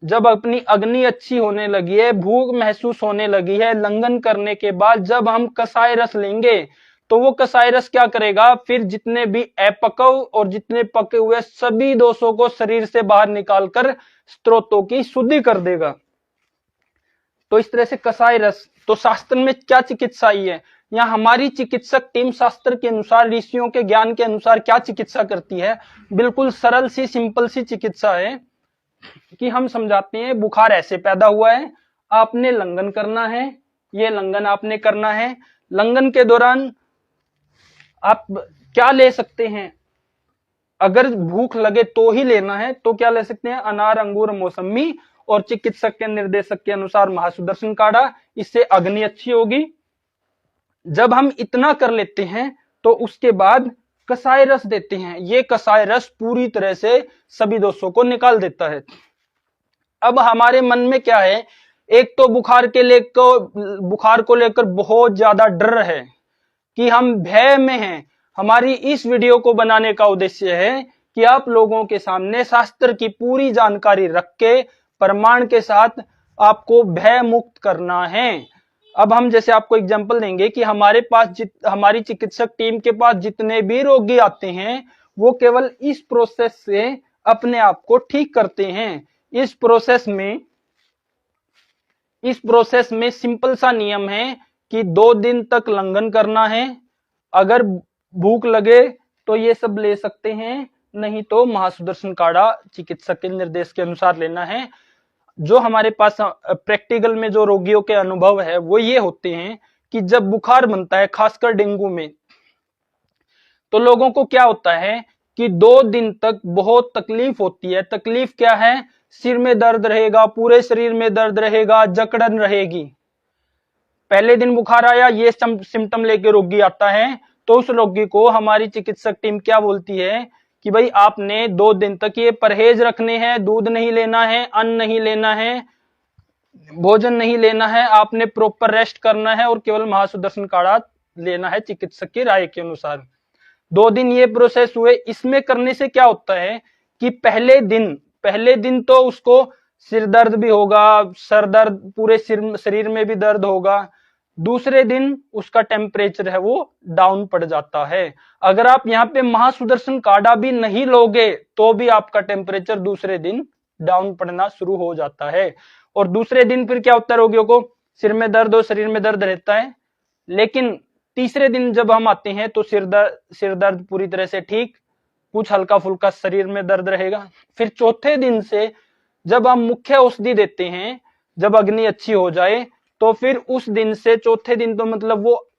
जब अपनी अग्नि अच्छी होने लगी है, भूख महसूस होने लगी है, लंघन करने के बाद जब हम कसाय रस लेंगे तो वो कसाय रस क्या करेगा? फिर जितने भी अपक्व और जितने पके हुए सभी दोषों को शरीर से बाहर निकालकर स्त्रोतों की शुद्धि कर देगा। तो इस तरह से कसाय रस। तो शास्त्र में क्या चिकित्सा आई है? यहाँ हमारी चिकित्सक टीम शास्त्र के अनुसार, ऋषियों के ज्ञान के अनुसार क्या चिकित्सा करती है? बिल्कुल सरल सी, सिंपल सी चिकित्सा है कि हम समझाते हैं बुखार ऐसे पैदा हुआ है, आपने लंघन करना है, ये लंघन आपने करना है। लंघन के दौरान आप क्या ले सकते हैं? अगर भूख लगे तो ही लेना है तो क्या ले सकते हैं? अनार, अंगूर, मौसमी और चिकित्सक के निर्देशक के अनुसार महासुदर्शन काढ़ा, इससे अग्नि अच्छी होगी। जब हम इतना कर लेते हैं तो उसके बाद कसाय रस देते हैं। ये कसाय रस पूरी तरह से सभी दोषों को निकाल देता है। अब हमारे मन में क्या है? एक तो बुखार को लेकर बहुत ज्यादा डर है कि हम भय में हैं। हमारी इस वीडियो को बनाने का उद्देश्य है कि आप लोगों के सामने शास्त्र की पूरी जानकारी रख के प्रमाण के साथ आपको भय मुक्त करना है। अब हम जैसे आपको एग्जांपल देंगे कि हमारे पास हमारी चिकित्सक टीम के पास जितने भी रोगी आते हैं वो केवल इस प्रोसेस से अपने आप को ठीक करते हैं। इस प्रोसेस में सिंपल सा नियम है कि 2 दिन तक लंघन करना है। अगर भूख लगे तो ये सब ले सकते हैं, नहीं तो महासुदर्शन काढ़ा चिकित्सक के निर्देश के अनुसार लेना है। जो हमारे पास प्रैक्टिकल में जो रोगियों के अनुभव है वो ये होते हैं कि जब बुखार बनता है, खासकर डेंगू में, तो लोगों को क्या होता है कि 2 दिन तक बहुत तकलीफ होती है। तकलीफ क्या है? सिर में दर्द रहेगा, पूरे शरीर में दर्द रहेगा, जकड़न रहेगी। पहले दिन बुखार आया, ये सिम्टम लेके रोगी आता है तो उस रोगी को हमारी चिकित्सक टीम क्या बोलती है कि भाई आपने 2 दिन तक ये परहेज रखने हैं, दूध नहीं लेना है, अन्न नहीं लेना है, भोजन नहीं लेना है, आपने प्रॉपर रेस्ट करना है और केवल महासुदर्शन काढ़ा लेना है चिकित्सक की राय के अनुसार। 2 दिन ये प्रोसेस हुए। इसमें करने से क्या होता है कि पहले दिन तो उसको सिर दर्द भी होगा, सर दर्द, पूरे शरीर में भी दर्द होगा, दूसरे दिन उसका टेम्परेचर है वो डाउन पड़ जाता है। अगर आप यहाँ पे महासुदर्शन काढ़ा भी नहीं लोगे तो भी आपका टेम्परेचर दूसरे दिन डाउन पड़ना शुरू हो जाता है। और दूसरे दिन फिर क्या होता है, रोगियों को सिर में दर्द और शरीर में दर्द रहता है। लेकिन तीसरे दिन जब हम आते हैं तो सिर दर्द पूरी तरह से ठीक, कुछ हल्का फुल्का शरीर में दर्द रहेगा। फिर चौथे दिन से जब हम मुख्य औषधि देते हैं, जब अग्नि अच्छी हो जाए, तो फिर उस दिन से चौथे दिन तो मतलब वो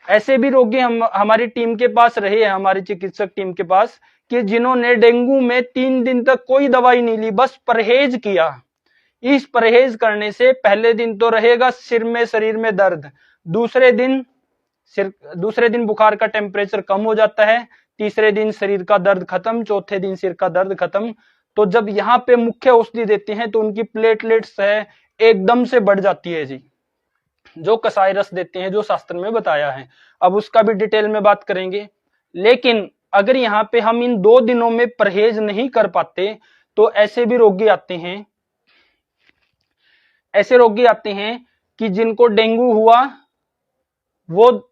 ऐसे भी रोगी हमारी टीम के पास रहे हैं, हमारी चिकित्सक टीम के पास, कि जिन्होंने डेंगू में 3 दिन तक कोई दवाई नहीं ली, बस परहेज किया। इस परहेज करने से पहले दिन तो रहेगा सिर में शरीर में दर्द, दूसरे दिन बुखार का टेम्परेचर कम हो जाता है, तीसरे दिन शरीर का दर्द खत्म, चौथे दिन सिर का दर्द खत्म। तो जब यहाँ पे मुख्य औषधि देते हैं तो उनकी प्लेटलेट्स है एकदम से बढ़ जाती है जी, जो कसाई रस देते हैं, जो शास्त्र में बताया है। अब उसका भी डिटेल में बात करेंगे। लेकिन अगर यहाँ पे हम इन 2 दिनों में परहेज नहीं कर पाते तो ऐसे रोगी आते हैं कि जिनको डेंगू हुआ, वो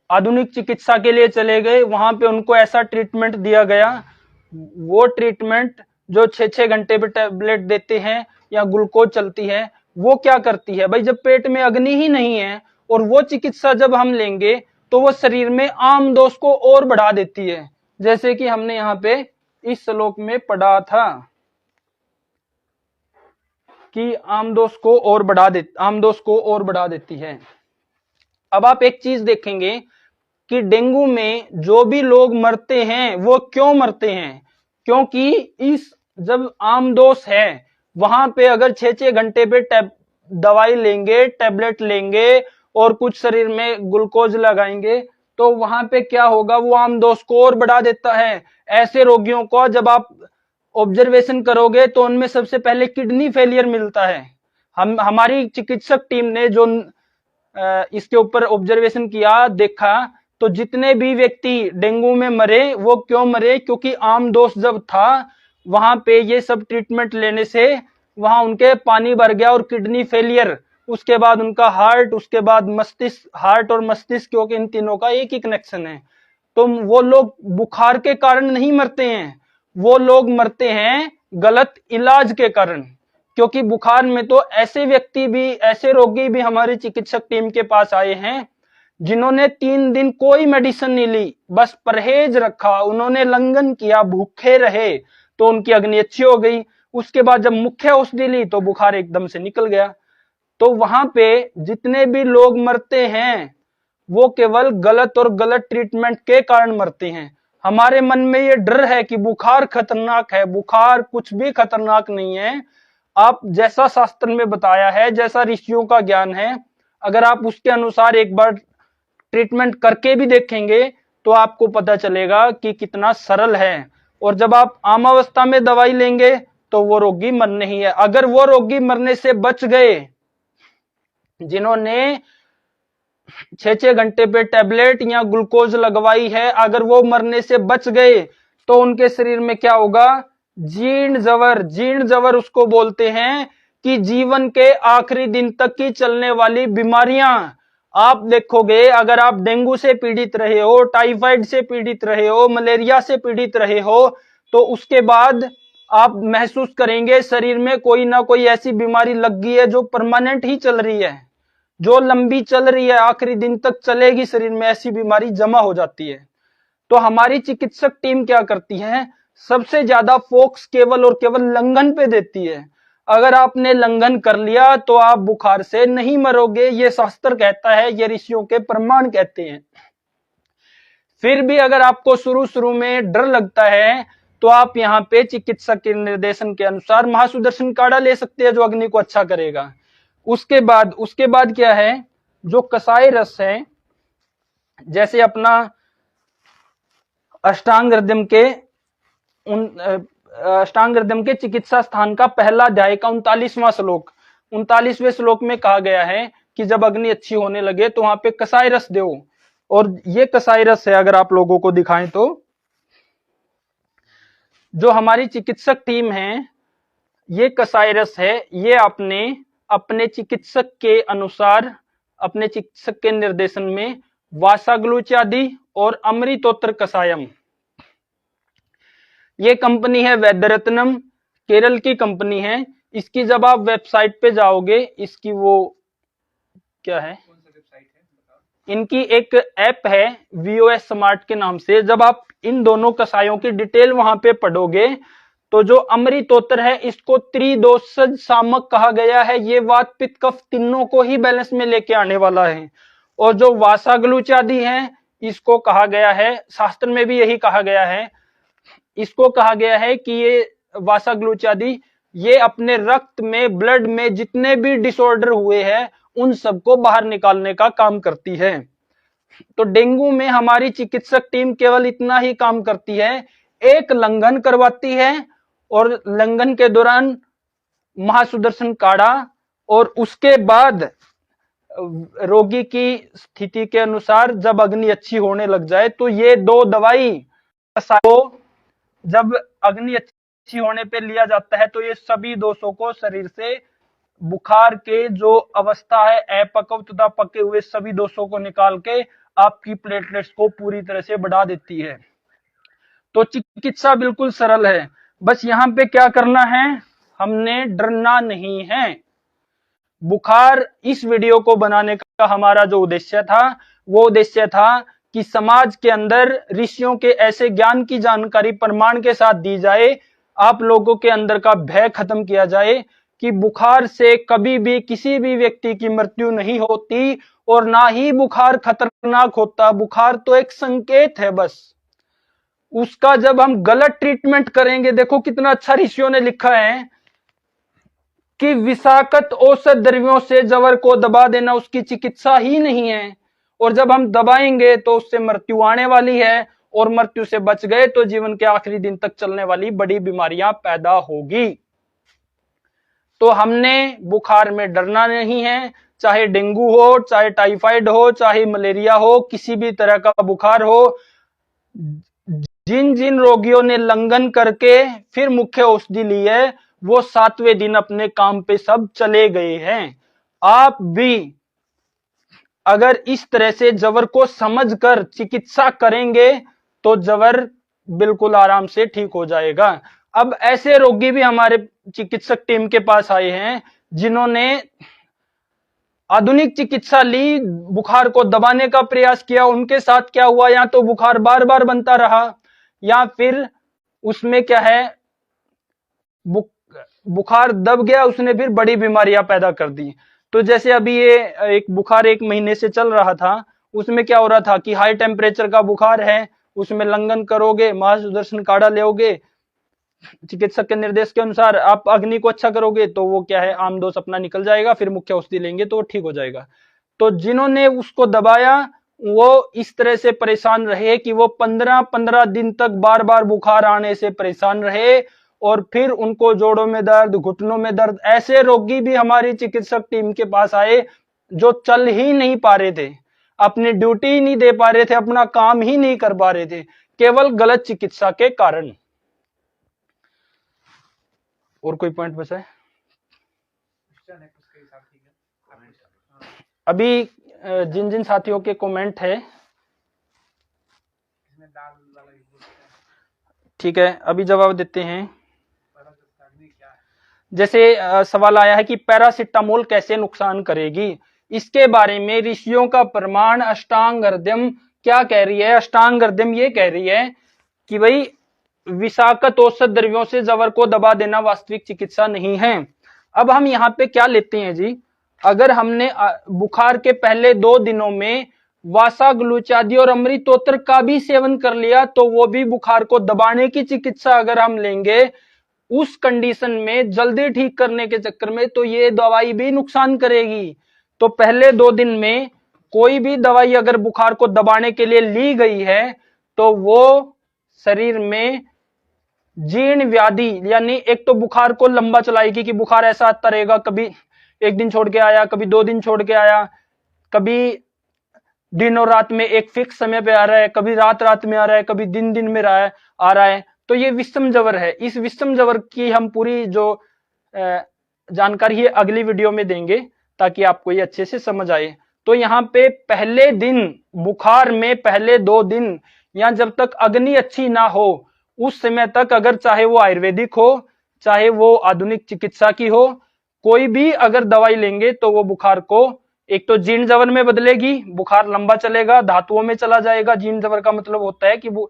आधुनिक चिकित्सा के लिए चले गए, वहां पे उनको ऐसा ट्रीटमेंट दिया गया, वो ट्रीटमेंट जो 6-6 घंटे पे टैबलेट देते हैं या ग्लूकोज चलती है, वो क्या करती है भाई, जब पेट में अग्नि ही नहीं है और वो चिकित्सा जब हम लेंगे तो वो शरीर में आम दोष को और बढ़ा देती है। जैसे कि हमने यहाँ पे इस श्लोक में पढ़ा था कि आम दोष को और बढ़ा देती है। अब आप एक चीज देखेंगे कि डेंगू में जो भी लोग मरते हैं वो क्यों मरते हैं, क्योंकि इस जब आमदोष है वहां पे अगर 6-6 घंटे पे दवाई लेंगे, टैबलेट लेंगे और कुछ शरीर में ग्लूकोज लगाएंगे तो वहां पे क्या होगा, वो आमदोष को और बढ़ा देता है। ऐसे रोगियों को जब आप ऑब्जर्वेशन करोगे तो उनमें सबसे पहले किडनी फेलियर मिलता है। हमारी चिकित्सक टीम ने जो इसके ऊपर ऑब्जर्वेशन किया, देखा, तो जितने भी व्यक्ति डेंगू में मरे वो क्यों मरे, क्योंकि आम दोष जब था वहां पे ये सब ट्रीटमेंट लेने से वहां उनके पानी भर गया और किडनी फेलियर, उसके बाद उनका हार्ट, उसके बाद मस्तिष्क, हार्ट और मस्तिष्क, क्योंकि इन तीनों का एक ही कनेक्शन है। तो वो लोग बुखार के कारण नहीं मरते हैं, वो लोग मरते हैं गलत इलाज के कारण। क्योंकि बुखार में तो ऐसे व्यक्ति भी, ऐसे रोगी भी हमारी चिकित्सक टीम के पास आए हैं जिन्होंने 3 दिन कोई मेडिसिन नहीं ली, बस परहेज रखा, उन्होंने लंघन किया, भूखे रहे, तो उनकी अग्नि अच्छी हो गई। उसके बाद जब मुख्य औषधि ली तो बुखार एकदम से निकल गया। तो वहां पे जितने भी लोग मरते हैं वो केवल गलत ट्रीटमेंट के कारण मरते हैं। हमारे मन में ये डर है कि बुखार खतरनाक है, बुखार कुछ भी खतरनाक नहीं है। आप जैसा शास्त्र में बताया है, जैसा ऋषियों का ज्ञान है, अगर आप उसके अनुसार एक बार ट्रीटमेंट करके भी देखेंगे तो आपको पता चलेगा कि कितना सरल है। और जब आप आमावस्था में दवाई लेंगे तो वो रोगी मरने ही है। अगर वो रोगी मरने से बच गए जिन्होंने 6-6 घंटे पे टैबलेट या ग्लूकोज लगवाई है, अगर वो मरने से बच गए तो उनके शरीर में क्या होगा, जीर्ण जवर उसको बोलते हैं कि जीवन के आखिरी दिन तक की चलने वाली बीमारियां। आप देखोगे अगर आप डेंगू से पीड़ित रहे हो, टाइफाइड से पीड़ित रहे हो, मलेरिया से पीड़ित रहे हो, तो उसके बाद आप महसूस करेंगे शरीर में कोई ना कोई ऐसी बीमारी लग गई है जो परमानेंट ही चल रही है, जो लंबी चल रही है, आखिरी दिन तक चलेगी, शरीर में ऐसी बीमारी जमा हो जाती है। तो हमारी चिकित्सक टीम क्या करती है, सबसे ज्यादा फोकस केवल और केवल लंघन पे देती है। अगर आपने लंघन कर लिया तो आप बुखार से नहीं मरोगे, ये शास्त्र कहता है, ये ऋषियों के प्रमाण कहते हैं। फिर भी अगर आपको शुरू में डर लगता है तो आप यहाँ पे चिकित्सक के निर्देशन के अनुसार महासुदर्शन काढ़ा ले सकते हैं जो अग्नि को अच्छा करेगा। उसके बाद क्या है, जो कसाई रस है, जैसे अपना अष्टांग हृदय के चिकित्सा स्थान का पहला अध्याय का 39वें श्लोक में कहा गया है कि जब अग्नि अच्छी होने लगे तो वहां पे कसाई रस दो। और ये कसाई रस है, अगर आप लोगों को दिखाएं तो जो हमारी चिकित्सक टीम है, ये कसाई रस है, ये आपने अपने चिकित्सक के अनुसार, अपने चिकित्सक के निर्देशन में वासाग्लुचादी और अमृतोत्तर कषायम, ये कंपनी है वैद्यरत्नम, केरल की कंपनी है। इसकी जब आप वेबसाइट पे जाओगे, इसकी वो क्या है, इनकी एक ऐप है VOS स्मार्ट के नाम से। जब आप इन दोनों कषायों की डिटेल वहां पे पढ़ोगे तो जो अमृतोत्तर है इसको त्रिदोषज सामक कहा गया है। ये वात पित्त कफ तीनों को ही बैलेंस में लेके आने वाला है। और जो वासाग्लुचादी है इसको कहा गया है, शास्त्र में भी यही कहा गया है, इसको कहा गया है कि ये वासाग्लुचादी ये अपने रक्त में, ब्लड में जितने भी डिसऑर्डर हुए हैं उन सबको बाहर निकालने का काम करती है। तो डेंगू में हमारी चिकित्सक टीम केवल इतना ही काम करती है, एक लंघन करवाती है और लंघन के दौरान महासुदर्शन काढ़ा, और उसके बाद रोगी की स्थिति के अनुसार जब अग्नि अच्छी होने लग जाए तो ये 2 दवाई को जब अग्नि अच्छी होने पे लिया जाता है तो ये सभी दोषों को शरीर से, बुखार के जो अवस्था है अपक्व तथा पके हुए सभी दोषों को निकाल के आपकी प्लेटलेट्स को पूरी तरह से बढ़ा देती है। तो चिकित्सा बिल्कुल सरल है, बस यहाँ पे क्या करना है, हमने डरना नहीं है। बुखार, इस वीडियो को बनाने का हमारा जो उद्देश्य था वो उद्देश्य था कि समाज के अंदर ऋषियों के ऐसे ज्ञान की जानकारी प्रमाण के साथ दी जाए, आप लोगों के अंदर का भय खत्म किया जाए कि बुखार से कभी भी किसी भी व्यक्ति की मृत्यु नहीं होती और ना ही बुखार खतरनाक होता। बुखार तो एक संकेत है बस, उसका जब हम गलत ट्रीटमेंट करेंगे, देखो कितना अच्छा ऋषियों ने लिखा है कि विषाक्त औषध द्रव्यों से जवर को दबा देना उसकी चिकित्सा ही नहीं है, और जब हम दबाएंगे तो उससे मृत्यु आने वाली है, और मृत्यु से बच गए तो जीवन के आखिरी दिन तक चलने वाली बड़ी बीमारियां पैदा होगी। तो हमने बुखार में डरना नहीं है, चाहे डेंगू हो, चाहे टाइफाइड हो, चाहे मलेरिया हो, किसी भी तरह का बुखार हो। जिन जिन रोगियों ने लंघन करके फिर मुख्य औषधि ली है वो 7वें दिन अपने काम पे सब चले गए हैं। आप भी अगर इस तरह से जवर को समझकर चिकित्सा करेंगे तो जवर बिल्कुल आराम से ठीक हो जाएगा। अब ऐसे रोगी भी हमारे चिकित्सक टीम के पास आए हैं जिन्होंने आधुनिक चिकित्सा ली, बुखार को दबाने का प्रयास किया। उनके साथ क्या हुआ, या तो बुखार बार बार बनता रहा या फिर उसमें क्या है, बुखार दब गया, उसने फिर बड़ी बीमारियां पैदा कर दी। तो जैसे अभी ये एक बुखार 1 महीने से चल रहा था, उसमें क्या हो रहा था कि हाई टेम्परेचर का बुखार है, उसमें लंघन करोगे, महासुदर्शन काढ़ा लोगे, चिकित्सक के निर्देश के अनुसार आप अग्नि को अच्छा करोगे तो वो क्या है, आमदोष अपना निकल जाएगा, फिर मुख्य औषधि लेंगे तो वो ठीक हो जाएगा। तो जिन्होंने उसको दबाया वो इस तरह से परेशान रहे कि वो 15-15 दिन तक बार बार बुखार आने से परेशान रहे, और फिर उनको जोड़ों में दर्द, घुटनों में दर्द। ऐसे रोगी भी हमारी चिकित्सक टीम के पास आए जो चल ही नहीं पा रहे थे, अपनी ड्यूटी ही नहीं दे पा रहे थे, अपना काम ही नहीं कर पा रहे थे, केवल गलत चिकित्सा के कारण। और कोई पॉइंट बचा है? अभी जिन जिन साथियों के कमेंट है, ठीक है, अभी जवाब देते हैं। जैसे सवाल आया है कि पैरासिटामोल कैसे नुकसान करेगी, इसके बारे में ऋषियों का प्रमाण अष्टांग हृदयम क्या कह रही है। अष्टांग हृदयम ये कह रही है कि भाई विषाक्त औषध द्रव्यों से जवर को दबा देना वास्तविक चिकित्सा नहीं है। अब हम यहाँ पे क्या लेते हैं जी, अगर हमने बुखार के पहले 2 दिनों में वासाग्लुचादी और अमृतोत्तर का भी सेवन कर लिया तो वो भी बुखार को दबाने की चिकित्सा अगर हम लेंगे उस कंडीशन में जल्दी ठीक करने के चक्कर में, तो ये दवाई भी नुकसान करेगी। तो पहले 2 दिन में कोई भी दवाई अगर बुखार को दबाने के लिए ली गई है तो वो शरीर में जीर्ण व्याधि, यानी एक तो बुखार को लंबा चलाएगी कि बुखार ऐसा आता रहेगा, कभी 1 दिन छोड़ के आया, कभी 2 दिन छोड़ के आया, कभी दिन और रात में एक फिक्स समय पे आ रहा है, कभी रात रात में आ रहा है, कभी दिन दिन में आ रहा है। तो ये विषम जवर है। इस विषम जवर की हम पूरी जो जानकारी ये अगली वीडियो में देंगे ताकि आपको ये अच्छे से समझ आए। तो यहाँ पे पहले दिन बुखार में पहले 2 दिन या जब तक अग्नि अच्छी ना हो उस समय तक, अगर चाहे वो आयुर्वेदिक हो चाहे वो आधुनिक चिकित्सा की हो, कोई भी अगर दवाई लेंगे तो वो बुखार को एक तो जीर्ण जवर में बदलेगी, बुखार लंबा चलेगा, धातुओं में चला जाएगा। जीर्ण जवर का मतलब होता है कि वो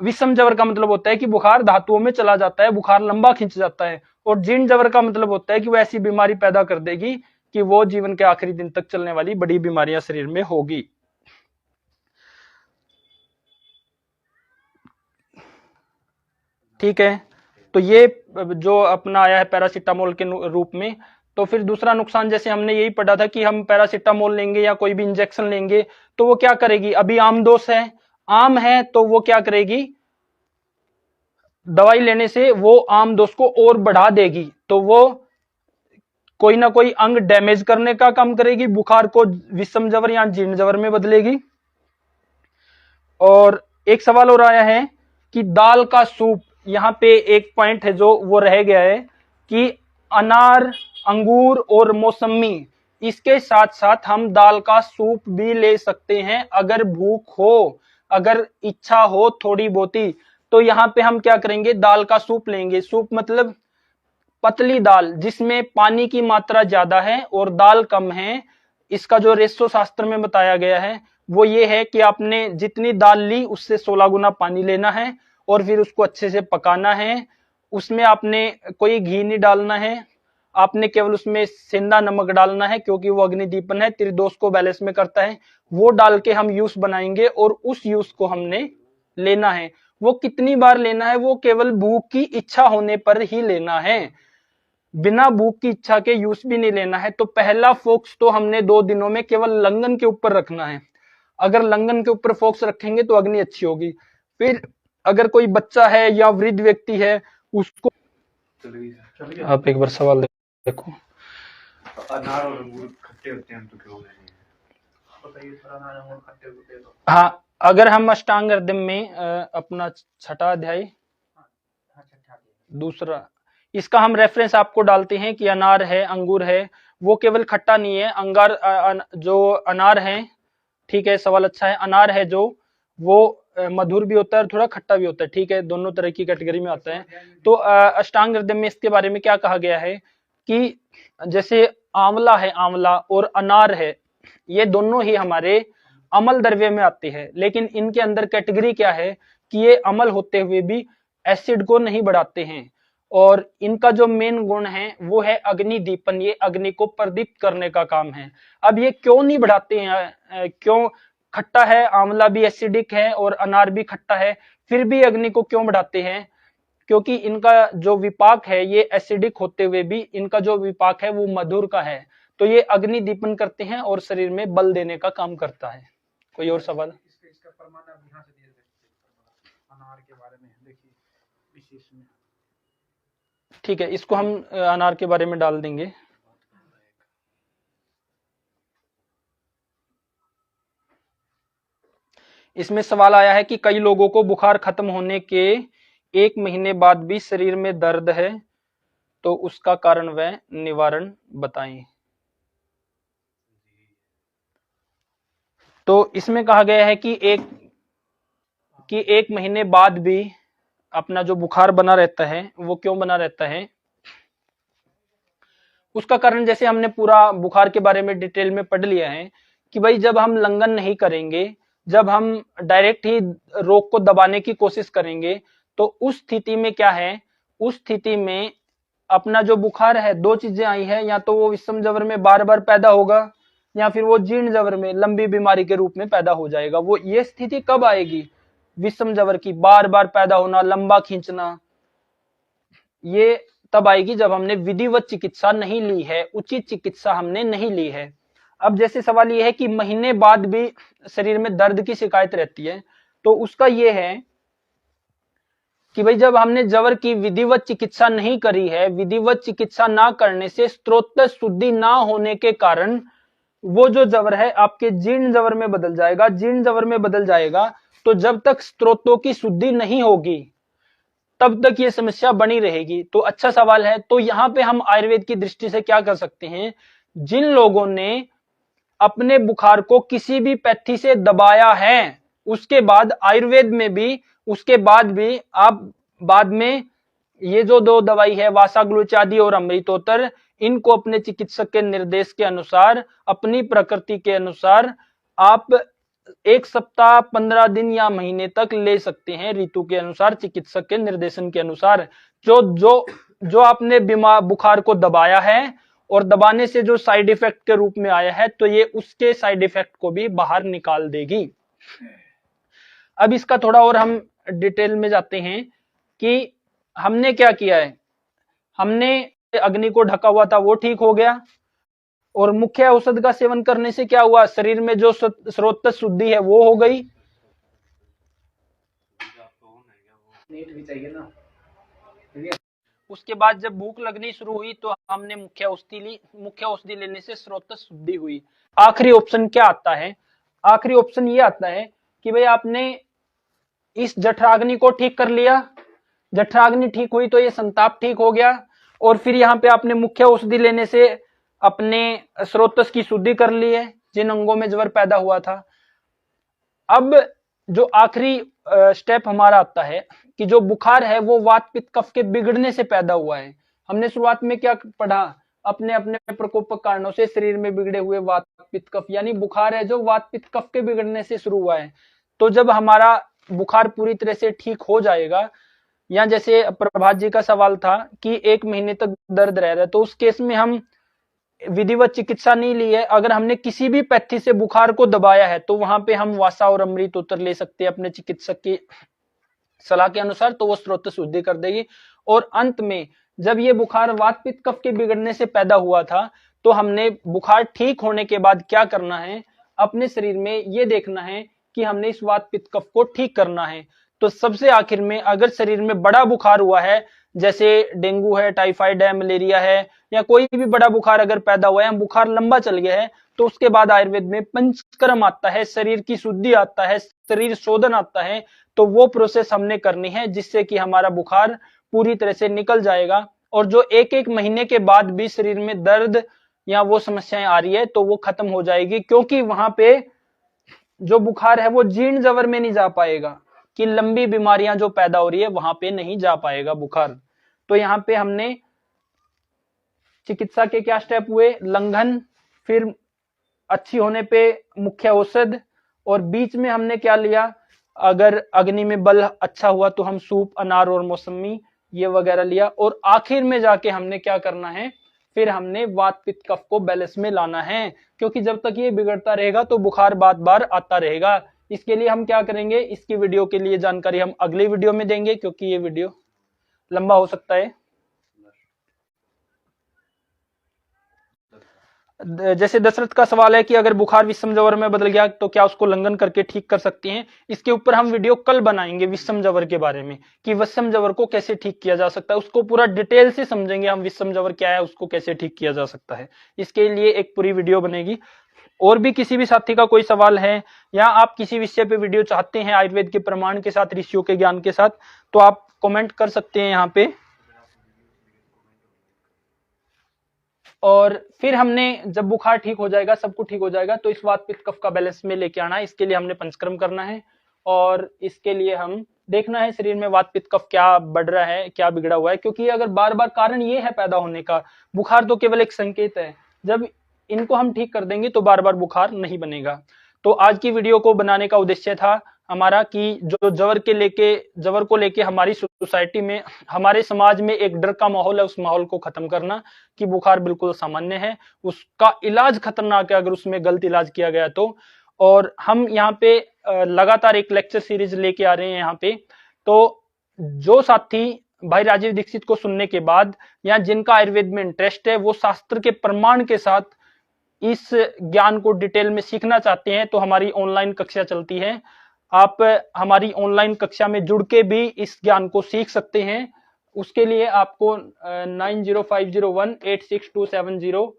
विषम जवर का मतलब होता है कि बुखार धातुओं में चला जाता है, बुखार लंबा खिंच जाता है। और जीर्ण जवर का मतलब होता है कि वो ऐसी बीमारी पैदा कर देगी कि वो जीवन के आखिरी दिन तक चलने वाली बड़ी बीमारियां शरीर में होगी। ठीक है, तो ये जो अपना आया है पैरासीटामोल के रूप में। तो फिर दूसरा नुकसान जैसे हमने यही पढ़ा था कि हम पैरासीटामोल लेंगे या कोई भी इंजेक्शन लेंगे तो वो क्या करेगी, अभी आम दोष है, आम है तो वो क्या करेगी, दवाई लेने से वो आम दोष को और बढ़ा देगी, तो वो कोई ना कोई अंग डैमेज करने का काम करेगी, बुखार को विषम जवर या जीर्ण जवर में बदलेगी। और एक सवाल और आया है कि दाल का सूप, यहाँ पे एक पॉइंट है जो वो रह गया है कि अनार, अंगूर और मौसमी, इसके साथ साथ हम दाल का सूप भी ले सकते हैं अगर भूख हो, अगर इच्छा हो थोड़ी बहुती। तो यहाँ पे हम क्या करेंगे, दाल का सूप लेंगे। सूप मतलब पतली दाल जिसमें पानी की मात्रा ज्यादा है और दाल कम है। इसका जो रेशो शास्त्र में बताया गया है वो ये है कि आपने जितनी दाल ली उससे 16 गुना पानी लेना है और फिर उसको अच्छे से पकाना है। उसमें आपने कोई घी नहीं डालना है, आपने केवल उसमें सेंधा नमक डालना है क्योंकि वो अग्निदीपन है, त्रिदोष को बैलेंस में करता है। वो डाल के हम यूस बनाएंगे और उस यूस को हमने लेना है। वो कितनी बार लेना है, वो केवल भूख की इच्छा होने पर ही लेना है, बिना भूख की इच्छा के यूज भी नहीं लेना है। तो पहला फोकस तो हमने 2 दिनों में केवल लंगन के ऊपर रखना है। अगर लंगन के ऊपर फोकस रखेंगे तो अग्नि अच्छी होगी। फिर अगर कोई बच्चा है या वृद्ध व्यक्ति है उसको, आप एक बार सवाल देखो। अनार और अंगूर खट्टे होते हैं तो क्यों नहीं? हाँ, अगर हम अष्टांग हृदय में अपना 6वां अध्याय दूसरा, इसका हम रेफरेंस आपको डालते हैं कि अनार है, अंगूर है, वो केवल खट्टा नहीं है। जो अनार है, ठीक है, सवाल अच्छा है। अनार है जो वो मधुर भी होता है और थोड़ा खट्टा भी होता है, ठीक है, दोनों तरह की कैटेगरी में आता है। तो अष्टांग हृदय में इसके बारे में क्या कहा गया है कि जैसे आंवला है, आंवला और अनार है, ये दोनों ही हमारे अमल द्रव्य में आते हैं, लेकिन इनके अंदर कैटेगरी क्या है कि ये अमल होते हुए भी एसिड को नहीं बढ़ाते हैं। और इनका जो मेन गुण है वो है अग्नि दीपन, ये अग्नि को प्रदीप्त करने का काम है। अब ये क्यों नहीं बढ़ाते हैं, क्यों, खट्टा है, आंवला भी एसिडिक है और अनार भी खट्टा है, फिर भी अग्नि को क्यों बढ़ाते हैं? क्योंकि इनका जो विपाक है ये एसिडिक होते हुए भी इनका जो विपाक है वो मधुर का है, तो ये अग्नि दीपन करते हैं और शरीर में बल देने का काम करता है। कोई और सवाल? इसका प्रमाण अब यहाँ से दिया जाता है अनार के बारे में, देखिए विशेष में। ठीक है, इसको हम अनार के बारे में डाल देंगे। इसमें सवाल आया है कि कई लोगों को बुखार खत्म होने के 1 महीने बाद भी शरीर में दर्द है, तो उसका कारण व निवारण बताएं। तो इसमें कहा गया है कि एक महीने बाद भी अपना जो बुखार बना रहता है वो क्यों बना रहता है, उसका कारण जैसे हमने पूरा बुखार के बारे में डिटेल में पढ़ लिया है कि भाई जब हम लंघन नहीं करेंगे, जब हम डायरेक्ट ही रोग को दबाने की कोशिश करेंगे, तो उस स्थिति में क्या है, उस स्थिति में अपना जो बुखार है, 2 चीजें आई है, या तो वो विषम जवर में बार बार पैदा होगा या फिर वो जीर्ण जवर में लंबी बीमारी के रूप में पैदा हो जाएगा। वो ये स्थिति कब आएगी, विषम जवर की बार बार पैदा होना, लंबा खींचना, ये तब आएगी जब हमने विधिवत चिकित्सा नहीं ली है, उचित चिकित्सा हमने नहीं ली है। अब जैसे सवाल ये है कि महीने बाद भी शरीर में दर्द की शिकायत रहती है, तो उसका ये है कि भाई जब हमने जवर की विधिवत चिकित्सा नहीं करी है, विधिवत चिकित्सा ना करने से स्त्रोत शुद्धि ना होने के कारण वो जो जवर है आपके जीर्ण जवर में बदल जाएगा, जीर्ण जवर में बदल जाएगा। तो जब तक स्त्रोतों की शुद्धि नहीं होगी, तब तक ये समस्या बनी रहेगी। तो अच्छा सवाल है। तो यहाँ पे हम आयुर्वेद की दृष्टि से क्या कर सकते हैं, जिन लोगों ने अपने बुखार को किसी भी पैथी से दबाया है, उसके बाद आयुर्वेद में भी, उसके बाद भी आप बाद में ये जो दो दवाई है वासाग्लुचादी और अमृतोत्तर, इनको अपने चिकित्सक के निर्देश के अनुसार, अपनी प्रकृति के अनुसार आप 1 सप्ताह, 15 दिन या महीने तक ले सकते हैं, ऋतु के अनुसार, चिकित्सक के निर्देशन के अनुसार। जो जो जो आपने बुखार को दबाया है और दबाने से जो साइड इफेक्ट के रूप में आया है, तो ये उसके साइड इफेक्ट को भी बाहर निकाल देगी। अब इसका थोड़ा और हम डिटेल में जाते हैं कि हमने क्या किया है। हमने अग्नि को ढका हुआ था वो ठीक हो गया, और मुख्य औषध का सेवन करने से क्या हुआ, शरीर में जो स्रोत शुद्धि है वो हो गई। नीट भी चाहिए ना। उसके बाद जब भूख लगनी शुरू हुई तो हमने मुख्य औषधि ली, मुख्य औषधि लेने से स्रोत शुद्धि हुई। आखिरी ऑप्शन क्या आता है, आखिरी ऑप्शन ये आता है कि भाई आपने इस जठराग्नि को ठीक कर लिया, जठराग्नि ठीक हुई तो ये संताप ठीक हो गया, और फिर यहाँ पे आपने मुख्य औषधि लेने से अपने स्रोतस की शुद्धि कर ली है, जिन अंगों में ज्वर पैदा हुआ था। अब जो आखिरी स्टेप हमारा आता है कि जो बुखार है वो वात पित्त कफ के बिगड़ने से पैदा हुआ है। हमने शुरुआत में क्या पढ़ा, अपने अपने प्रकोपक कारणों से शरीर में बिगड़े हुए वात पित्त कफ, यानी बुखार है जो वात पित्त कफ के बिगड़ने से शुरू हुआ है। तो जब हमारा बुखार पूरी तरह से ठीक हो जाएगा, या जैसे प्रभात जी का सवाल था कि 1 महीने तक दर्द रह रहा है, तो उस केस में हम विधिवत चिकित्सा नहीं ली है। अगर हमने किसी भी पैथी से बुखार को दबाया है तो वहां पे हम वासा और अमृतोत्तर ले सकते हैं अपने चिकित्सक की सलाह के अनुसार, तो वो स्रोत शुद्धि कर देगी। और अंत में जब ये बुखार वात पित्त कफ के बिगड़ने से पैदा हुआ था, तो हमने बुखार ठीक होने के बाद क्या करना है, अपने शरीर में ये देखना है कि हमने इस वात पित्त कफ को ठीक करना है। तो सबसे आखिर में अगर शरीर में बड़ा बुखार हुआ है, जैसे डेंगू है, टाइफाइड है, मलेरिया है, या कोई भी बड़ा बुखार अगर पैदा हुआ है, बुखार लंबा चल गया है, तो उसके बाद आयुर्वेद में पंचकर्म आता है, शरीर की शुद्धि आता है, शरीर शोधन आता है। तो वो प्रोसेस हमने करनी है जिससे कि हमारा बुखार पूरी तरह से निकल जाएगा, और जो 1-1 महीने के बाद भी शरीर में दर्द या वो समस्याएं आ रही है तो वो खत्म हो जाएगी, क्योंकि वहां पे जो बुखार है वो जीर्ण जवर में नहीं जा पाएगा, कि लंबी बीमारियां जो पैदा हो रही है वहां पे नहीं जा पाएगा बुखार। तो यहाँ पे हमने चिकित्सा के क्या स्टेप हुए, लंघन, फिर अच्छी होने पे मुख्य औषध, और बीच में हमने क्या लिया, अगर अग्नि में बल अच्छा हुआ तो हम सूप, अनार और मौसमी ये वगैरह लिया, और आखिर में जाके हमने क्या करना है, फिर हमने वात पित्त कफ को बैलेंस में लाना है, क्योंकि जब तक ये बिगड़ता रहेगा तो बुखार बार बार आता रहेगा। इसके लिए हम क्या करेंगे, इसकी वीडियो के लिए जानकारी हम अगली वीडियो में देंगे, क्योंकि ये वीडियो लंबा हो सकता है। जैसे दशरथ का सवाल है कि अगर बुखार विषम जवर में बदल गया तो क्या उसको लंघन करके ठीक कर सकते हैं। इसके ऊपर हम वीडियो कल बनाएंगे विषम जवर के बारे में, कि विषम जवर को कैसे ठीक किया जा सकता है, उसको पूरा डिटेल से समझेंगे हम, विषम जवर क्या है, उसको कैसे ठीक किया जा सकता है। इसके लिए एक पूरी वीडियो बनेगी। और भी किसी भी साथी का कोई सवाल है, या आप किसी विषय पे वीडियो चाहते हैं आयुर्वेद के प्रमाण के साथ, ऋषियों के ज्ञान के साथ, तो आप कमेंट कर सकते हैं यहाँ पे। और फिर हमने जब बुखार ठीक हो जाएगा, सब कुछ ठीक हो जाएगा, तो इस वात पित्त कफ का बैलेंस में लेके आना है। इसके लिए हमने पंचकर्म करना है, और इसके लिए हम देखना है शरीर में वात पित्त कफ क्या बढ़ रहा है, क्या बिगड़ा हुआ है, क्योंकि अगर बार बार कारण ये है पैदा होने का, बुखार तो केवल एक संकेत है, जब इनको हम ठीक कर देंगे तो बार बार बुखार नहीं बनेगा। तो आज की वीडियो को बनाने का उद्देश्य था हमारा कि जो जवर को लेके हमारी सोसाइटी में, हमारे समाज में एक डर का माहौल है, उस माहौल को खत्म करना, कि बुखार बिल्कुल सामान्य है, उसका इलाज खतरनाक है अगर उसमें गलत इलाज किया गया तो। और हम यहाँ पे लगातार एक लेक्चर सीरीज लेके आ रहे हैं यहाँ पे। तो जो साथी भाई राजीव दीक्षित को सुनने के बाद, या जिनका आयुर्वेद में इंटरेस्ट है, वो शास्त्र के प्रमाण के साथ इस ज्ञान को डिटेल में सीखना चाहते हैं, तो हमारी ऑनलाइन कक्षा चलती है। आप हमारी ऑनलाइन कक्षा में जुड़ के भी इस ज्ञान को सीख सकते हैं। उसके लिए आपको 9050186270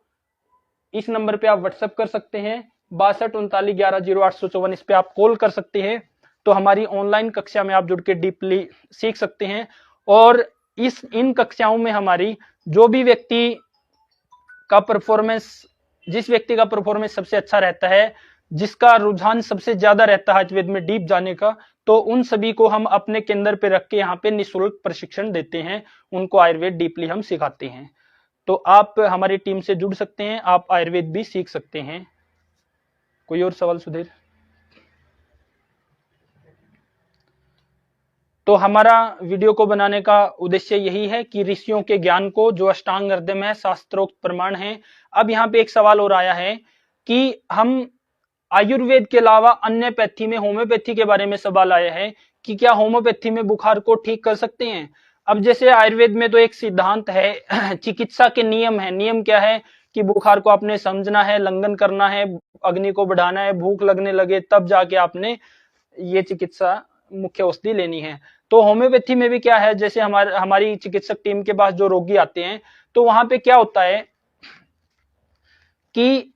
इस नंबर पे आप व्हाट्सएप कर सकते हैं, 6239110854 इस पे आप कॉल कर सकते हैं। तो हमारी ऑनलाइन कक्षा में आप जुड़ के डीपली सीख सकते हैं। और इन कक्षाओं में हमारी जो भी व्यक्ति का परफॉर्मेंस जिस व्यक्ति का परफॉर्मेंस सबसे अच्छा रहता है, जिसका रुझान सबसे ज्यादा रहता है आयुर्वेद में डीप जाने का, तो उन सभी को हम अपने केंद्र पे रख के यहाँ पे निःशुल्क प्रशिक्षण देते हैं, उनको आयुर्वेद डीपली हम सिखाते हैं। तो आप हमारी टीम से जुड़ सकते हैं, आप आयुर्वेद भी सीख सकते हैं। कोई और सवाल सुधीर? तो हमारा वीडियो को बनाने का उद्देश्य यही है कि ऋषियों के ज्ञान को, जो अष्टांग हृदय में शास्त्रोक्त प्रमाण है। अब यहाँ पे एक सवाल और आया है कि हम आयुर्वेद के अलावा अन्य पैथी में, होम्योपैथी के बारे में सवाल आया है कि क्या होम्योपैथी में बुखार को ठीक कर सकते हैं। अब जैसे आयुर्वेद में तो एक सिद्धांत है, चिकित्सा के नियम है। नियम क्या है कि बुखार को आपने समझना है, लंघन करना है, अग्नि को बढ़ाना है, भूख लगने लगे तब जाके आपने ये चिकित्सा मुख्य औषधि लेनी है। तो होम्योपैथी में भी क्या है, जैसे हमारी चिकित्सक टीम के पास जो रोगी आते हैं, तो वहां पे क्या होता है कि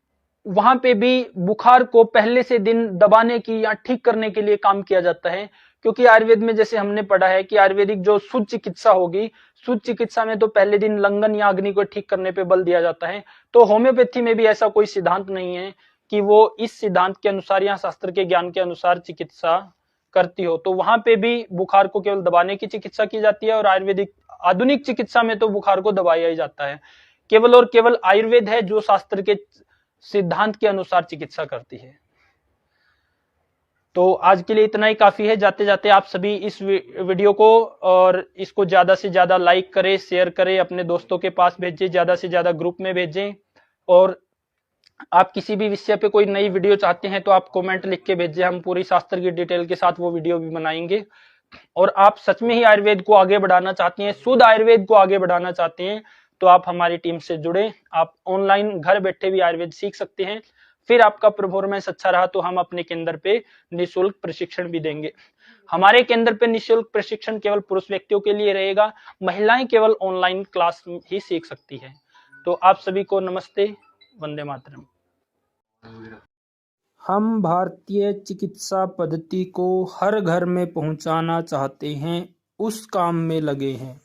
वहां पे भी बुखार को पहले से दिन दबाने की या ठीक करने के लिए काम किया जाता है। क्योंकि आयुर्वेद में जैसे हमने पढ़ा है कि आयुर्वेदिक जो शुद्ध चिकित्सा होगी, शुद्ध चिकित्सा में तो पहले दिन लंघन या अग्नि को ठीक करने पे बल दिया जाता है। तो होम्योपैथी में भी ऐसा कोई सिद्धांत नहीं है कि वो इस सिद्धांत के अनुसार या शास्त्र के ज्ञान के अनुसार चिकित्सा करती हो। तो वहां पे भी बुखार को केवल दबाने की चिकित्सा की जाती है, और आयुर्वेदिक आधुनिक चिकित्सा में तो बुखार को दबाया ही जाता है। केवल और केवल आयुर्वेद है जो शास्त्र के सिद्धांत के अनुसार चिकित्सा करती है। तो आज के लिए इतना ही काफी है। जाते जाते आप सभी इस वीडियो को और इसको ज्यादा से ज्यादा लाइक करें, शेयर करें, अपने दोस्तों के पास भेजें, ज्यादा से ज्यादा ग्रुप में भेजें। और आप किसी भी विषय पे कोई नई वीडियो चाहते हैं तो आप कमेंट लिख के भेजें, हम पूरी शास्त्र की डिटेल के साथ वो वीडियो भी बनाएंगे। और आप सच में ही आयुर्वेद को आगे बढ़ाना चाहते हैं, शुद्ध आयुर्वेद को आगे बढ़ाना चाहते हैं, तो आप हमारी टीम से जुड़े। आप ऑनलाइन घर बैठे भी आयुर्वेद सीख सकते हैं। फिर आपका परफॉर्मेंस अच्छा रहा तो हम अपने केंद्र पे निःशुल्क प्रशिक्षण भी देंगे। हमारे केंद्र पे निःशुल्क प्रशिक्षण केवल पुरुष व्यक्तियों के लिए रहेगा, महिलाएं केवल ऑनलाइन क्लास ही सीख सकती है। तो आप सभी को नमस्ते, वंदे मातरम। हम भारतीय चिकित्सा पद्धति को हर घर में पहुंचाना चाहते हैं, उस काम में लगे हैं।